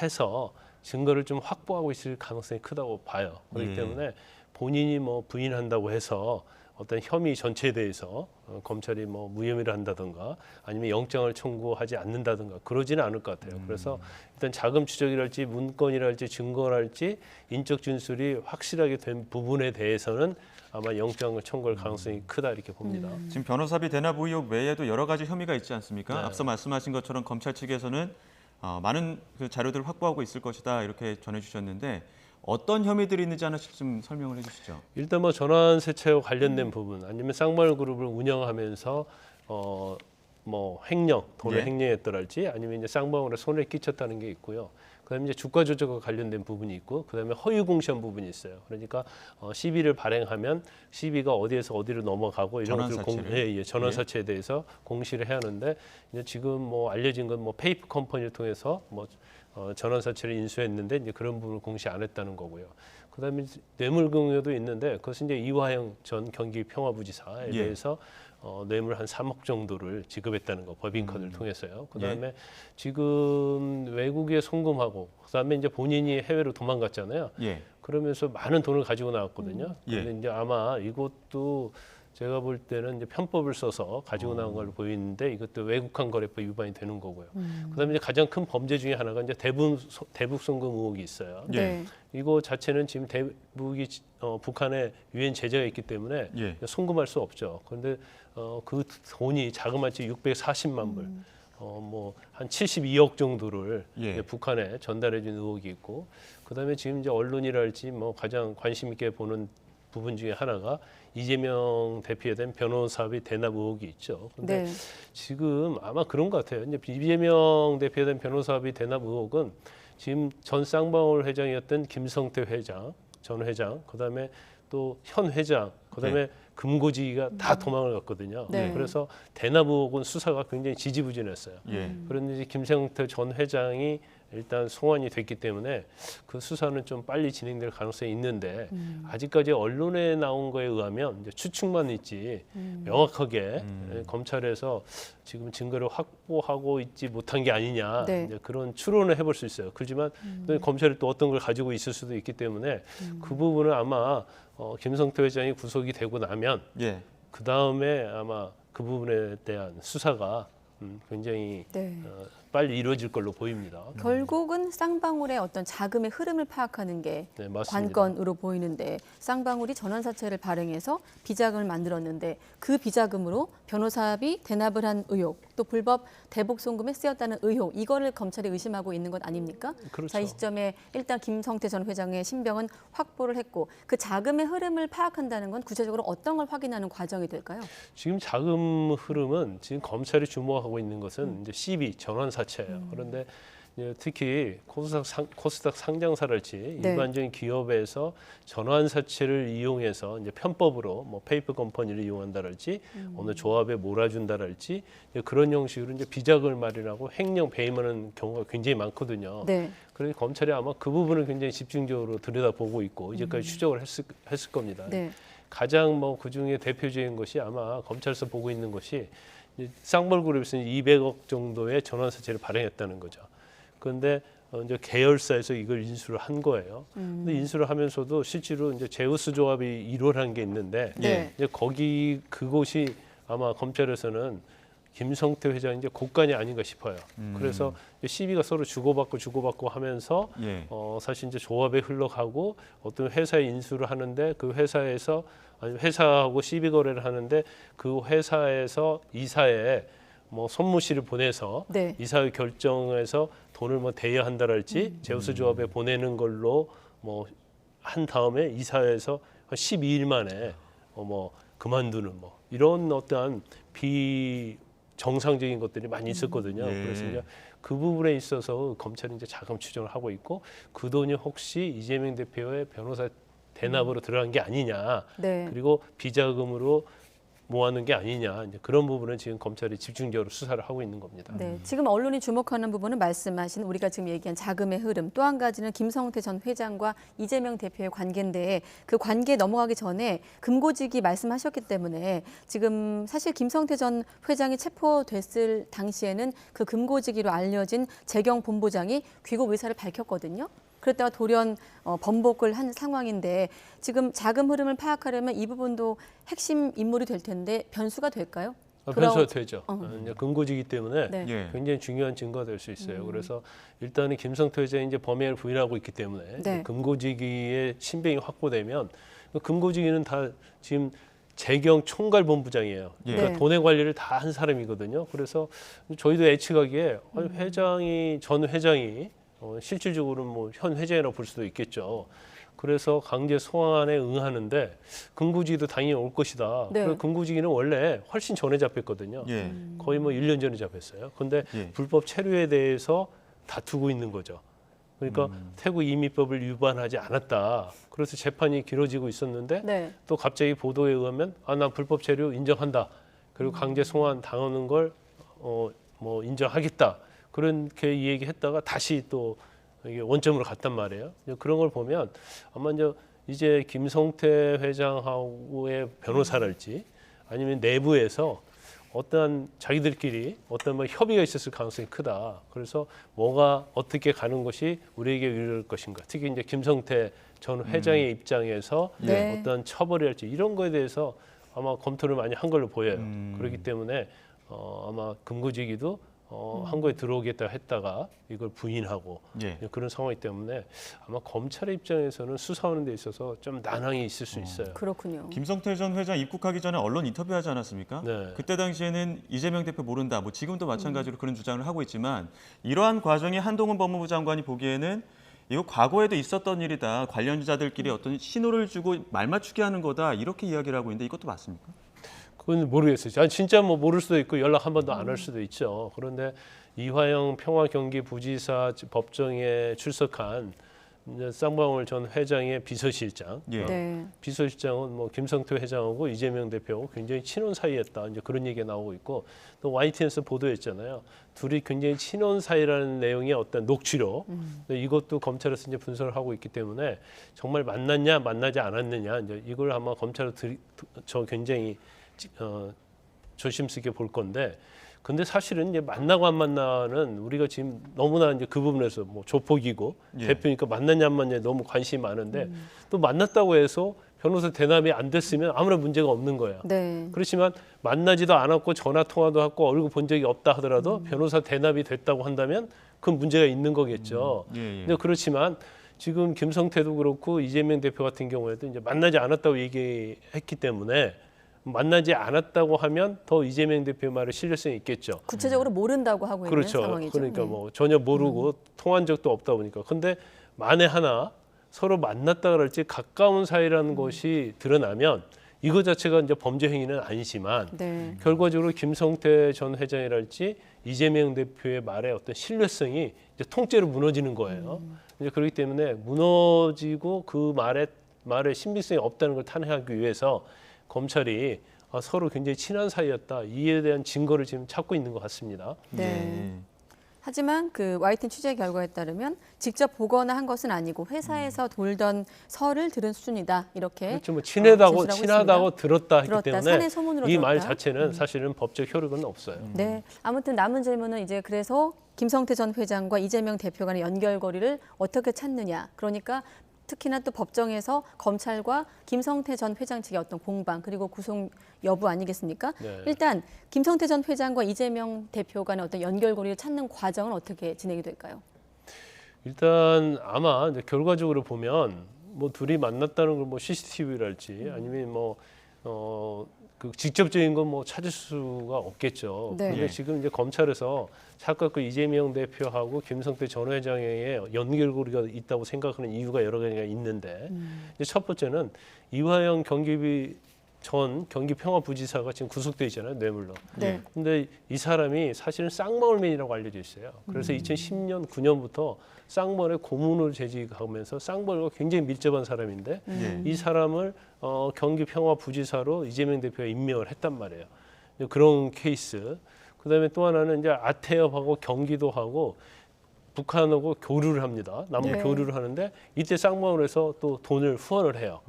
해서 증거를 좀 확보하고 있을 가능성이 크다고 봐요. 그렇기 때문에 본인이 뭐 부인한다고 해서 어떤 혐의 전체에 대해서 검찰이 뭐 무혐의를 한다든가 아니면 영장을 청구하지 않는다든가 그러지는 않을 것 같아요. 그래서 일단 자금 추적이랄지 문건이랄지 증거랄지 인적 진술이 확실하게 된 부분에 대해서는 아마 영장을 청구할 가능성이 크다 이렇게 봅니다. 지금 변호사비 대납 의혹 외에도 여러 가지 혐의가 있지 않습니까? 네. 앞서 말씀하신 것처럼 검찰 측에서는 많은 그 자료들을 확보하고 있을 것이다 이렇게 전해주셨는데 어떤 혐의들이 있는지 하나씩 좀 설명을 해주시죠. 일단 뭐 전환세차와 관련된 부분 아니면 쌍방울그룹을 운영하면서 뭐 횡령, 돈을 예. 횡령했더랄지 아니면 이제 쌍방울에 손해를 끼쳤다는 게 있고요. 그다음에 이제 주가 조작과 관련된 부분이 있고, 그다음에 허위 공시한 부분이 있어요. 그러니까 시비를 발행하면 시비가 어디에서 어디로 넘어가고 이런 것들 전환사채에 대해서 공시를 해야 하는데 이제 지금 뭐 알려진 건 뭐 페이프 컴퍼니를 통해서 뭐 전환사채를 인수했는데 이제 그런 부분을 공시 안 했다는 거고요. 그다음에 뇌물공여도 있는데 그것은 이제 이화영 전 경기평화부지사에 대해서 뇌물 한 3억 정도를 지급했다는 거 법인카드를 통해서요. 그다음에 지금 외국에 송금하고 그다음에 이제 본인이 해외로 도망갔잖아요. 그러면서 많은 돈을 가지고 나왔거든요. 근데 이제 아마 이것도 제가 볼 때는 이제 편법을 써서 가지고 나온 걸로 보이는데 이것도 외국환 거래법 위반이 되는 거고요. 그다음에 이제 가장 큰 범죄 중에 하나가 이제 대북 송금 의혹이 있어요. 이거 자체는 지금 대북이 북한에 유엔 제재가 있기 때문에 송금할 수 없죠. 그런데 그 돈이 자그마치 640만 불, 뭐 한 72억 정도를 북한에 전달해준 의혹이 있고, 그다음에 지금 이제 언론이랄지 뭐 가장 관심 있게 보는 부분 중에 하나가 이재명 대표에 대한 변호사비 대납 의혹이 있죠. 그런데 지금 아마 그런 것 같아요. 이제 이재명 대표에 대한 변호사비 대납 의혹은 지금 전 쌍방울 회장이었던 김성태 회장, 전 회장, 그다음에 또 현 회장, 그다음에 금고지기가 다 도망을 갔거든요. 그래서 대납 의혹은 수사가 굉장히 지지부진했어요. 그런데 이제 김성태 전 회장이 일단 송환이 됐기 때문에 그 수사는 좀 빨리 진행될 가능성이 있는데 아직까지 언론에 나온 거에 의하면 이제 추측만 있지 명확하게 검찰에서 지금 증거를 확보하고 있지 못한 게 아니냐 이제 그런 추론을 해볼 수 있어요. 그렇지만 검찰이 또 어떤 걸 가지고 있을 수도 있기 때문에 그 부분은 아마 김성태 회장이 구속이 되고 나면 그 다음에 아마 그 부분에 대한 수사가 굉장히 빨리 이루어질 걸로 보입니다. 결국은 쌍방울의 어떤 자금의 흐름을 파악하는 게 관건으로 보이는데, 쌍방울이 전환사채를 발행해서 비자금을 만들었는데 그 비자금으로 변호사비 대납을 한 의혹, 또 불법 대북 송금에 쓰였다는 의혹, 이거를 검찰이 의심하고 있는 것 아닙니까? 그렇죠. 자, 이 시점에 일단 김성태 전 회장의 신병은 확보를 했고, 그 자금의 흐름을 파악한다는 건 구체적으로 어떤 걸 확인하는 과정이 될까요? 지금 자금 흐름은 지금 검찰이 주목하고 있는 것은 이제 CB 전환사채예요. 그런데 특히 코스닥 상장사랄지 일반적인 기업에서 전환사채를 이용해서 이제 편법으로 뭐 페이퍼 컴퍼니를 이용한다랄지 어느 조합에 몰아준다랄지 그런 형식으로 이제 비자금을 마련하고 횡령 배임하는 경우가 굉장히 많거든요. 그래서 검찰이 아마 그 부분을 굉장히 집중적으로 들여다보고 있고 이제까지 추적을 했을 겁니다. 가장 뭐 그 중에 대표적인 것이 아마 검찰에서 보고 있는 것이 쌍방울그룹에서 200억 정도의 전환사채를 발행했다는 거죠. 그런데 이제 계열사에서 이걸 인수를 한 거예요. 근데 인수를 하면서도 실제로 이제 제우스 조합이 1호라는 게 있는데 이제 그곳이 아마 검찰에서는 김성태 회장이 이제 고간이 아닌가 싶어요. 그래서 시비가 서로 주고받고 하면서 사실 이제 조합에 흘러가고 어떤 회사에 인수를 하는데 그 회사에서 아니 회사하고 시비 거래를 하는데 그 회사에서 이사에 뭐 손무시를 보내서 이사회 결정해서 돈을 뭐 대여한다랄지 제우스 조합에 보내는 걸로 뭐 한 다음에 이사회에서 한 12일 만에 뭐 그만두는 뭐 이런 어떠한 비정상적인 것들이 많이 있었거든요. 그래서 이제 그 부분에 있어서 검찰이 이제 자금 추정을 하고 있고 그 돈이 혹시 이재명 대표의 변호사 대납으로 들어간 게 아니냐. 그리고 비자금으로 모아놓은 게 아니냐 이제 그런 부분은 지금 검찰이 집중적으로 수사를 하고 있는 겁니다. 네, 지금 언론이 주목하는 부분은 말씀하신 우리가 지금 얘기한 자금의 흐름, 또 한 가지는 김성태 전 회장과 이재명 대표의 관계인데 그 관계 넘어가기 전에 금고지기 말씀하셨기 때문에 지금 사실 김성태 전 회장이 체포됐을 당시에는 그 금고지기로 알려진 재경 본부장이 귀국 의사를 밝혔거든요. 그랬다가 돌연 번복을 한 상황인데 지금 자금 흐름을 파악하려면 이 부분도 핵심 인물이 될 텐데 변수가 될까요? 변수가 되죠. 금고지기 때문에 네. 굉장히 중요한 증거가 될 수 있어요. 그래서 일단은 김성태 회장이 이제 범행을 부인하고 있기 때문에 네. 금고지기의 신병이 확보되면 그 금고지기는 다 지금 재경 총괄본부장이에요. 그러니까 네. 돈의 관리를 다 한 사람이거든요. 그래서 저희도 예측하기에 전 회장이 실질적으로는 뭐 현 회장이라고 볼 수도 있겠죠. 그래서 강제 소환에 응하는데 금고지기도 당연히 올 것이다. 네. 그리고 금고지기는 원래 훨씬 전에 잡혔거든요. 예. 거의 뭐 1년 전에 잡혔어요. 근데 예. 불법 체류에 대해서 다투고 있는 거죠. 그러니까 태국 이민법을 위반하지 않았다. 그래서 재판이 길어지고 있었는데 네. 또 갑자기 보도에 의하면 난 불법 체류 인정한다. 그리고 강제 송환 당하는 걸 뭐 인정하겠다. 그렇게 얘기했다가 다시 또 이게 원점으로 갔단 말이에요. 그런 걸 보면 아마 이제 김성태 회장하고의 변호사랄지 아니면 내부에서 어떠한 자기들끼리 어떤 뭐 협의가 있었을 가능성이 크다. 그래서 뭐가 어떻게 가는 것이 우리에게 유리할 것인가. 특히 이제 김성태 전 회장의 입장에서 네. 어떤 처벌이랄지 이런 거에 대해서 아마 검토를 많이 한 걸로 보여요. 그렇기 때문에 아마 금고지기도 한국에 들어오겠다 했다가 이걸 부인하고 예. 그런 상황이기 때문에 아마 검찰의 입장에서는 수사하는 데 있어서 좀 난항이 있을 수 있어요. 그렇군요. 김성태 전 회장 입국하기 전에 언론 인터뷰하지 않았습니까? 네. 그때 당시에는 이재명 대표 모른다. 뭐 지금도 마찬가지로 그런 주장을 하고 있지만 이러한 과정이 한동훈 법무부 장관이 보기에는 이거 과거에도 있었던 일이다. 관련자들끼리 어떤 신호를 주고 말 맞추게 하는 거다. 이렇게 이야기를 하고 있는데 이것도 맞습니까? 그건 모르겠어요. 진짜 뭐 모를 수도 있고 연락 한 번도 안 할 수도 있죠. 그런데 이화영 평화경기부지사 법정에 출석한 쌍방울 전 회장의 비서실장, 예. 네. 비서실장은 뭐 김성태 회장하고 이재명 대표하고 굉장히 친원 사이였다. 이제 그런 얘기가 나오고 있고 또 YTN에서 보도했잖아요. 둘이 굉장히 친원 사이라는 내용의 어떤 녹취록. 이것도 검찰에서 이제 분석을 하고 있기 때문에 정말 만났냐, 만나지 않았느냐, 이제 이걸 아마 검찰은 저 굉장히 조심스럽게 볼 건데, 근데 사실은 이제 만나고 안 만나는 우리가 지금 너무나 이제 그 부분에서 뭐 조폭이고 예. 대표니까 만났냐 안 만났냐 너무 관심이 많은데 또 만났다고 해서 변호사 대납이 안 됐으면 아무런 문제가 없는 거예요. 네. 그렇지만 만나지도 않았고 전화 통화도 하고 얼굴 본 적이 없다 하더라도 변호사 대납이 됐다고 한다면 그건 문제가 있는 거겠죠. 예. 근데 그렇지만 지금 김성태도 그렇고 이재명 대표 같은 경우에도 이제 만나지 않았다고 얘기했기 때문에 만나지 않았다고 하면 더 이재명 대표 말에 신뢰성이 있겠죠. 구체적으로 모른다고 하고 있는 그렇죠. 상황이죠. 그러니까 네. 뭐 전혀 모르고 통한 적도 없다 보니까. 근데 만에 하나 서로 만났다 그럴지 가까운 사이라는 것이 드러나면 이거 자체가 이제 범죄 행위는 아니지만 네. 결과적으로 김성태 전 회장이랄지 이재명 대표의 말에 어떤 신뢰성이 이제 통째로 무너지는 거예요. 이제 그렇기 때문에 무너지고 그 말에 신빙성이 없다는 걸 탄핵하기 위해서 검찰이 서로 굉장히 친한 사이였다. 이에 대한 증거를 지금 찾고 있는 것 같습니다. 네. 하지만 그 YTN 취재 결과에 따르면 직접 보거나 한 것은 아니고 회사에서 돌던 설을 들은 수준이다. 이렇게 그렇죠. 뭐 진술하고 친하다고 들었다 했기 들었다. 때문에 사내 소문으로 이 말 들었다. 자체는 사실은 법적 효력은 없어요. 네. 아무튼 남은 질문은 이제 그래서 김성태 전 회장과 이재명 대표 간의 연결고리를 어떻게 찾느냐. 그러니까 특히나 또 법정에서 검찰과 김성태 전 회장 측의 어떤 공방 그리고 구속 여부 아니겠습니까? 네. 일단 김성태 전 회장과 이재명 대표 간의 어떤 연결고리를 찾는 과정은 어떻게 진행이 될까요? 일단 아마 이제 결과적으로 보면 뭐 둘이 만났다는 걸 뭐 CCTV랄지 아니면 그 직접적인 건 뭐 찾을 수가 없겠죠. 네. 그런데 지금 이제 검찰에서 사건 그 이재명 대표하고 김성태 전 회장의 연결고리가 있다고 생각하는 이유가 여러 가지가 있는데 이제 첫 번째는 이화영 전 경기평화부지사가 지금 구속돼 있잖아요, 뇌물로. 네. 근데 이 사람이 사실은 쌍방울맨이라고 알려져 있어요. 그래서 2010년, 9년부터 쌍방울의 고문을 재직하면서 쌍방울과 굉장히 밀접한 사람인데 이 사람을 경기평화부지사로 이재명 대표가 임명을 했단 말이에요. 그런 케이스. 그다음에 또 하나는 이제 아태협하고 경기도하고 북한하고 교류를 합니다. 남북 네. 교류를 하는데 이때 쌍방울에서 또 돈을 후원을 해요.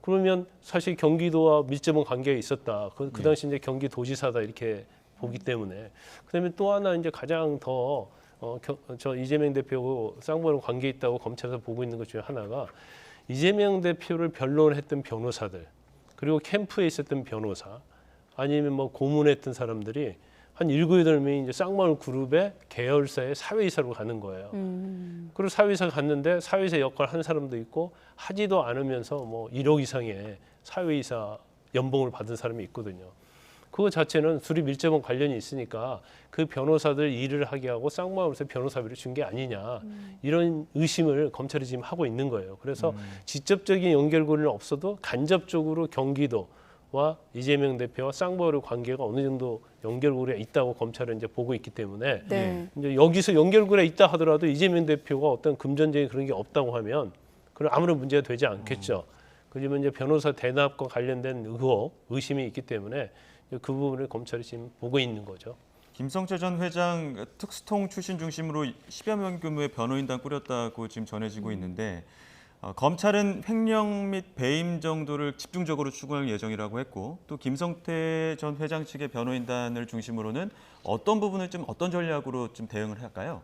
그러면 사실 경기도와 밀접한 관계가 있었다. 그 당시 이제 경기도지사다 이렇게 보기 때문에. 그다음에 또 하나 이제 가장 더 저 이재명 대표 쌍방울 관계 있다고 검찰에서 보고 있는 것 중에 하나가 이재명 대표를 변론했던 변호사들 그리고 캠프에 있었던 변호사 아니면 뭐 고문했던 사람들이 한 7, 8명이 이제 쌍방울 그룹의 계열사의 사회이사로 가는 거예요. 그리고 사회이사 갔는데 사회이사 역할을 한 사람도 있고 하지도 않으면서 뭐 1억 이상의 사회이사 연봉을 받은 사람이 있거든요. 그거 자체는 둘이 밀접한 관련이 있으니까 그 변호사들 일을 하게 하고 쌍방울에서 변호사비를 준 게 아니냐 이런 의심을 검찰이 지금 하고 있는 거예요. 그래서 직접적인 연결고리는 없어도 간접적으로 경기도와 이재명 대표와 쌍방울의 관계가 어느 정도 연결고리가 있다고 검찰은 이제 보고 있기 때문에 네. 이제 여기서 연결고리가 있다 하더라도 이재명 대표가 어떤 금전적인 그런 게 없다고 하면 그럼 아무런 문제가 되지 않겠죠. 그러면 이제 변호사 대납과 관련된 의혹, 의심이 있기 때문에 그 부분을 검찰이 지금 보고 있는 거죠. 김성태 전 회장 특수통 출신 중심으로 10여 명 규모의 변호인단 꾸렸다고 지금 전해지고 있는데 검찰은 횡령 및 배임 정도를 집중적으로 추구할 예정이라고 했고 또 김성태 전 회장 측의 변호인단을 중심으로는 어떤 부분을 좀 어떤 전략으로 좀 대응을 할까요?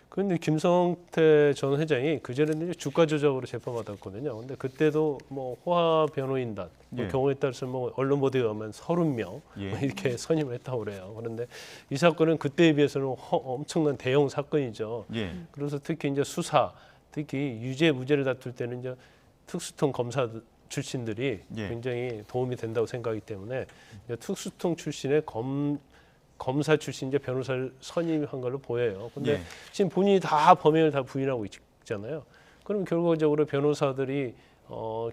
그런데 김성태 전 회장이 그전에는 주가 조작으로 재판받았거든요. 근데 그때도 뭐 호화 변호인단 뭐 경우에 따라서 뭐 언론 보도에 의하면 30명 뭐 이렇게 선임을 했다고 그래요. 그런데 이 사건은 그때에 비해서는 엄청난 대형 사건이죠. 그래서 특히 이제 수사, 특히 유죄 무죄를 다툴 때는 이제 특수통 검사 출신들이 굉장히 도움이 된다고 생각하기 때문에 이제 특수통 출신의 검사 출신 이제 변호사를 선임한 걸로 보여요. 근데 지금 본인이 다 범행을 다 부인하고 있잖아요. 그럼 결과적으로 변호사들이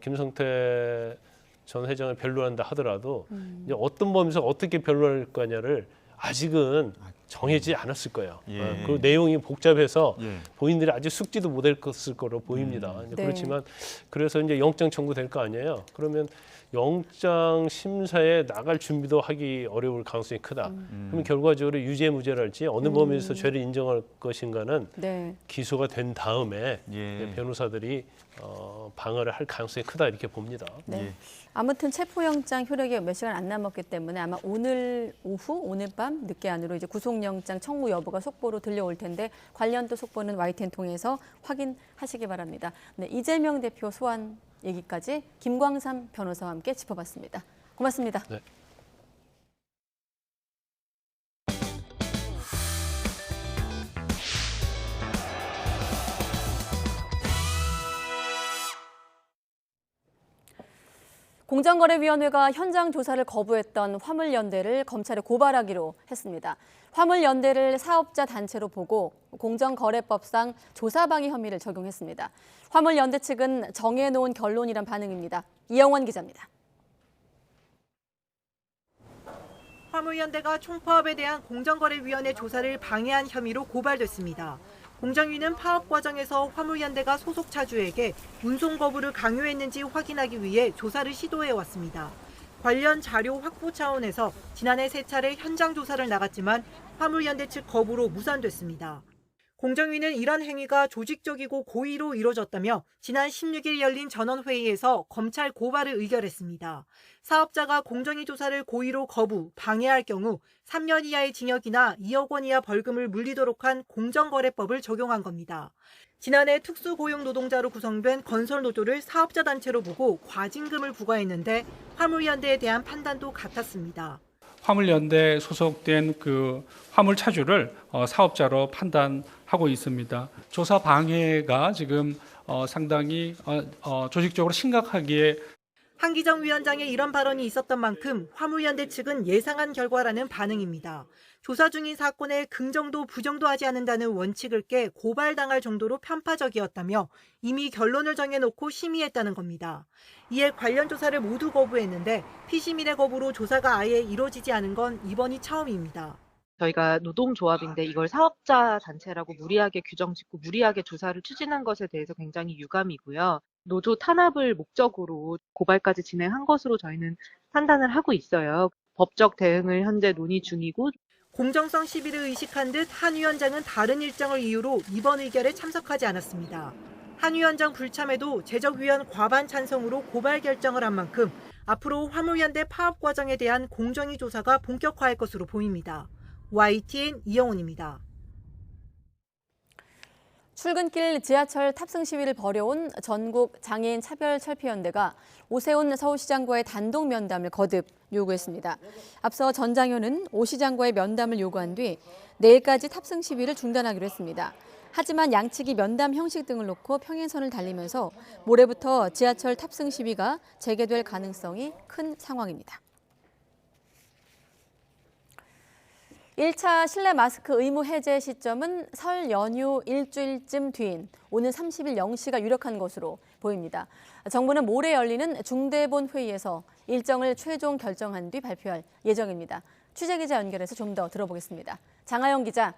김성태 전 회장을 변론한다 하더라도 이제 어떤 범위에서 어떻게 변론할 거냐를 아직은 정해지지 않았을 거예요. 그 내용이 복잡해서 본인들이 아직 숙지도 못할 것을 거로 보입니다. 그렇지만 그래서 이제 영장 청구될 거 아니에요. 그러면 영장 심사에 나갈 준비도 하기 어려울 가능성이 크다. 그러면 결과적으로 유죄 무죄랄지 어느 범위에서 죄를 인정할 것인가는 기소가 된 다음에 변호사들이 방어를 할 가능성이 크다 이렇게 봅니다. 아무튼 체포영장 효력이 몇 시간 안 남았기 때문에 아마 오늘 오후, 오늘 밤 늦게 안으로 이제 구속영장 청구 여부가 속보로 들려올 텐데 관련 또 속보는 YTN 통해서 확인하시기 바랍니다. 네, 이재명 대표 소환 얘기까지 김광삼 변호사와 함께 짚어봤습니다. 고맙습니다. 네. 공정거래위원회가 현장 조사를 거부했던 화물연대를 검찰에 고발하기로 했습니다. 화물연대를 사업자 단체로 보고 공정거래법상 조사방해 혐의를 적용했습니다. 화물연대 측은 정해놓은 결론이란 반응입니다. 이영원 기자입니다. 화물연대가 총파업에 대한 공정거래위원회 조사를 방해한 혐의로 고발됐습니다. 공정위는 파업 과정에서 화물연대가 소속 차주에게 운송 거부를 강요했는지 확인하기 위해 조사를 시도해왔습니다. 관련 자료 확보 차원에서 지난해 3차례 현장 조사를 나갔지만 화물연대 측 거부로 무산됐습니다. 공정위는 이런 행위가 조직적이고 고의로 이뤄졌다며 지난 16일 열린 전원회의에서 검찰 고발을 의결했습니다. 사업자가 공정위 조사를 고의로 거부, 방해할 경우 3년 이하의 징역이나 2억 원 이하 벌금을 물리도록 한 공정거래법을 적용한 겁니다. 지난해 특수고용노동자로 구성된 건설노조를 사업자 단체로 보고 과징금을 부과했는데 화물연대에 대한 판단도 같았습니다. 화물연대에 소속된 그 화물 차주를 사업자로 판단하고 있습니다. 조사 방해가 지금 상당히 조직적으로 심각하게 한기정 위원장의 이런 발언이 있었던 만큼 화물연대 측은 예상한 결과라는 반응입니다. 조사 중인 사건에 긍정도 부정도 하지 않는다는 원칙을 깨 고발당할 정도로 편파적이었다며 이미 결론을 정해놓고 심의했다는 겁니다. 이에 관련 조사를 모두 거부했는데 피시민의 거부로 조사가 아예 이루어지지 않은 건 이번이 처음입니다. 저희가 노동조합인데 이걸 사업자 단체라고 무리하게 규정 짓고 무리하게 조사를 추진한 것에 대해서 굉장히 유감이고요. 노조 탄압을 목적으로 고발까지 진행한 것으로 저희는 판단을 하고 있어요. 법적 대응을 현재 논의 중이고 공정성 시비를 의식한 듯 한 위원장은 다른 일정을 이유로 이번 의결에 참석하지 않았습니다. 한 위원장 불참에도 제적위원 과반 찬성으로 고발 결정을 한 만큼 앞으로 화물연대 파업 과정에 대한 공정위 조사가 본격화할 것으로 보입니다. YTN 이영훈입니다. 출근길 지하철 탑승 시위를 벌여온 전국 장애인 차별철폐연대가 오세훈 서울시장과의 단독 면담을 거듭 요구했습니다. 앞서 전 장현은 오 시장과의 면담을 요구한 뒤 내일까지 탑승 시위를 중단하기로 했습니다. 하지만 양측이 면담 형식 등을 놓고 평행선을 달리면서 모레부터 지하철 탑승 시위가 재개될 가능성이 큰 상황입니다. 1차 실내 마스크 의무 해제 시점은 설 연휴 일주일쯤 뒤인 오는 30일 0시가 유력한 것으로 보입니다. 정부는 모레 열리는 중대본 회의에서 일정을 최종 결정한 뒤 발표할 예정입니다. 취재기자 연결해서 좀 더 들어보겠습니다. 장하영 기자.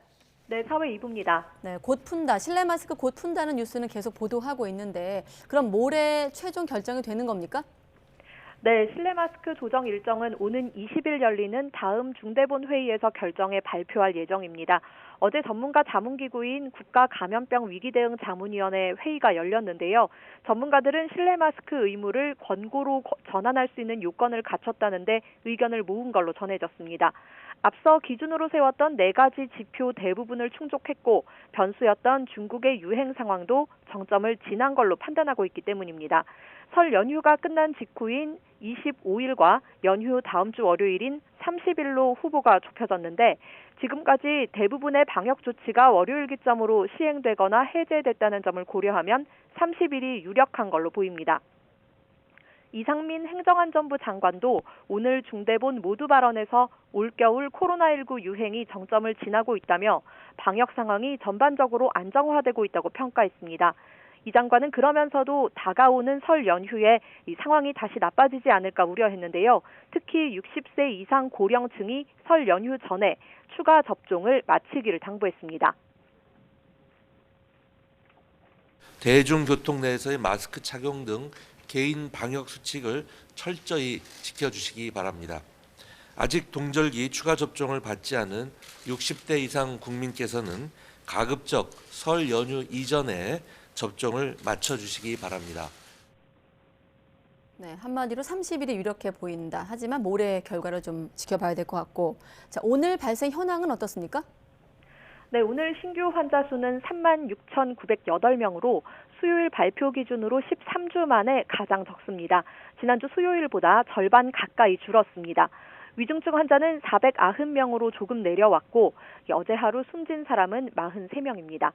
네, 사회 2부입니다. 네, 곧 푼다. 실내 마스크 곧 푼다는 뉴스는 계속 보도하고 있는데 그럼 모레 최종 결정이 되는 겁니까? 네, 실내 마스크 조정 일정은 오는 20일 열리는 다음 중대본 회의에서 결정해 발표할 예정입니다. 어제 전문가 자문기구인 국가감염병 위기대응 자문위원회 회의가 열렸는데요. 전문가들은 실내 마스크 의무를 권고로 전환할 수 있는 요건을 갖췄다는데 의견을 모은 걸로 전해졌습니다. 앞서 기준으로 세웠던 4가지 지표 대부분을 충족했고 변수였던 중국의 유행 상황도 정점을 지난 걸로 판단하고 있기 때문입니다. 설 연휴가 끝난 직후인 25일과 연휴 다음 주 월요일인 30일로 후보가 좁혀졌는데 지금까지 대부분의 방역 조치가 월요일 기점으로 시행되거나 해제됐다는 점을 고려하면 30일이 유력한 걸로 보입니다. 이상민 행정안전부 장관도 오늘 중대본 모두 발언에서 올겨울 코로나19 유행이 정점을 지나고 있다며 방역 상황이 전반적으로 안정화되고 있다고 평가했습니다. 이 장관은 그러면서도 다가오는 설 연휴에 이 상황이 다시 나빠지지 않을까 우려했는데요. 특히 60세 이상 고령층이 설 연휴 전에 추가 접종을 마치기를 당부했습니다. 대중교통 내에서의 마스크 착용 등 개인 방역 수칙을 철저히 지켜주시기 바랍니다. 아직 동절기 추가 접종을 받지 않은 60대 이상 국민께서는 가급적 설 연휴 이전에 접종을 맞춰주시기 바랍니다. 네, 한마디로 30일이 유력해 보인다. 하지만 모레 결과를 좀 지켜봐야 될 것 같고. 자, 오늘 발생 현황은 어떻습니까? 네, 오늘 신규 환자 수는 36,908명으로 수요일 발표 기준으로 13주 만에 가장 적습니다. 지난주 수요일보다 절반 가까이 줄었습니다. 위중증 환자는 490명으로 조금 내려왔고 어제 하루 숨진 사람은 43명입니다.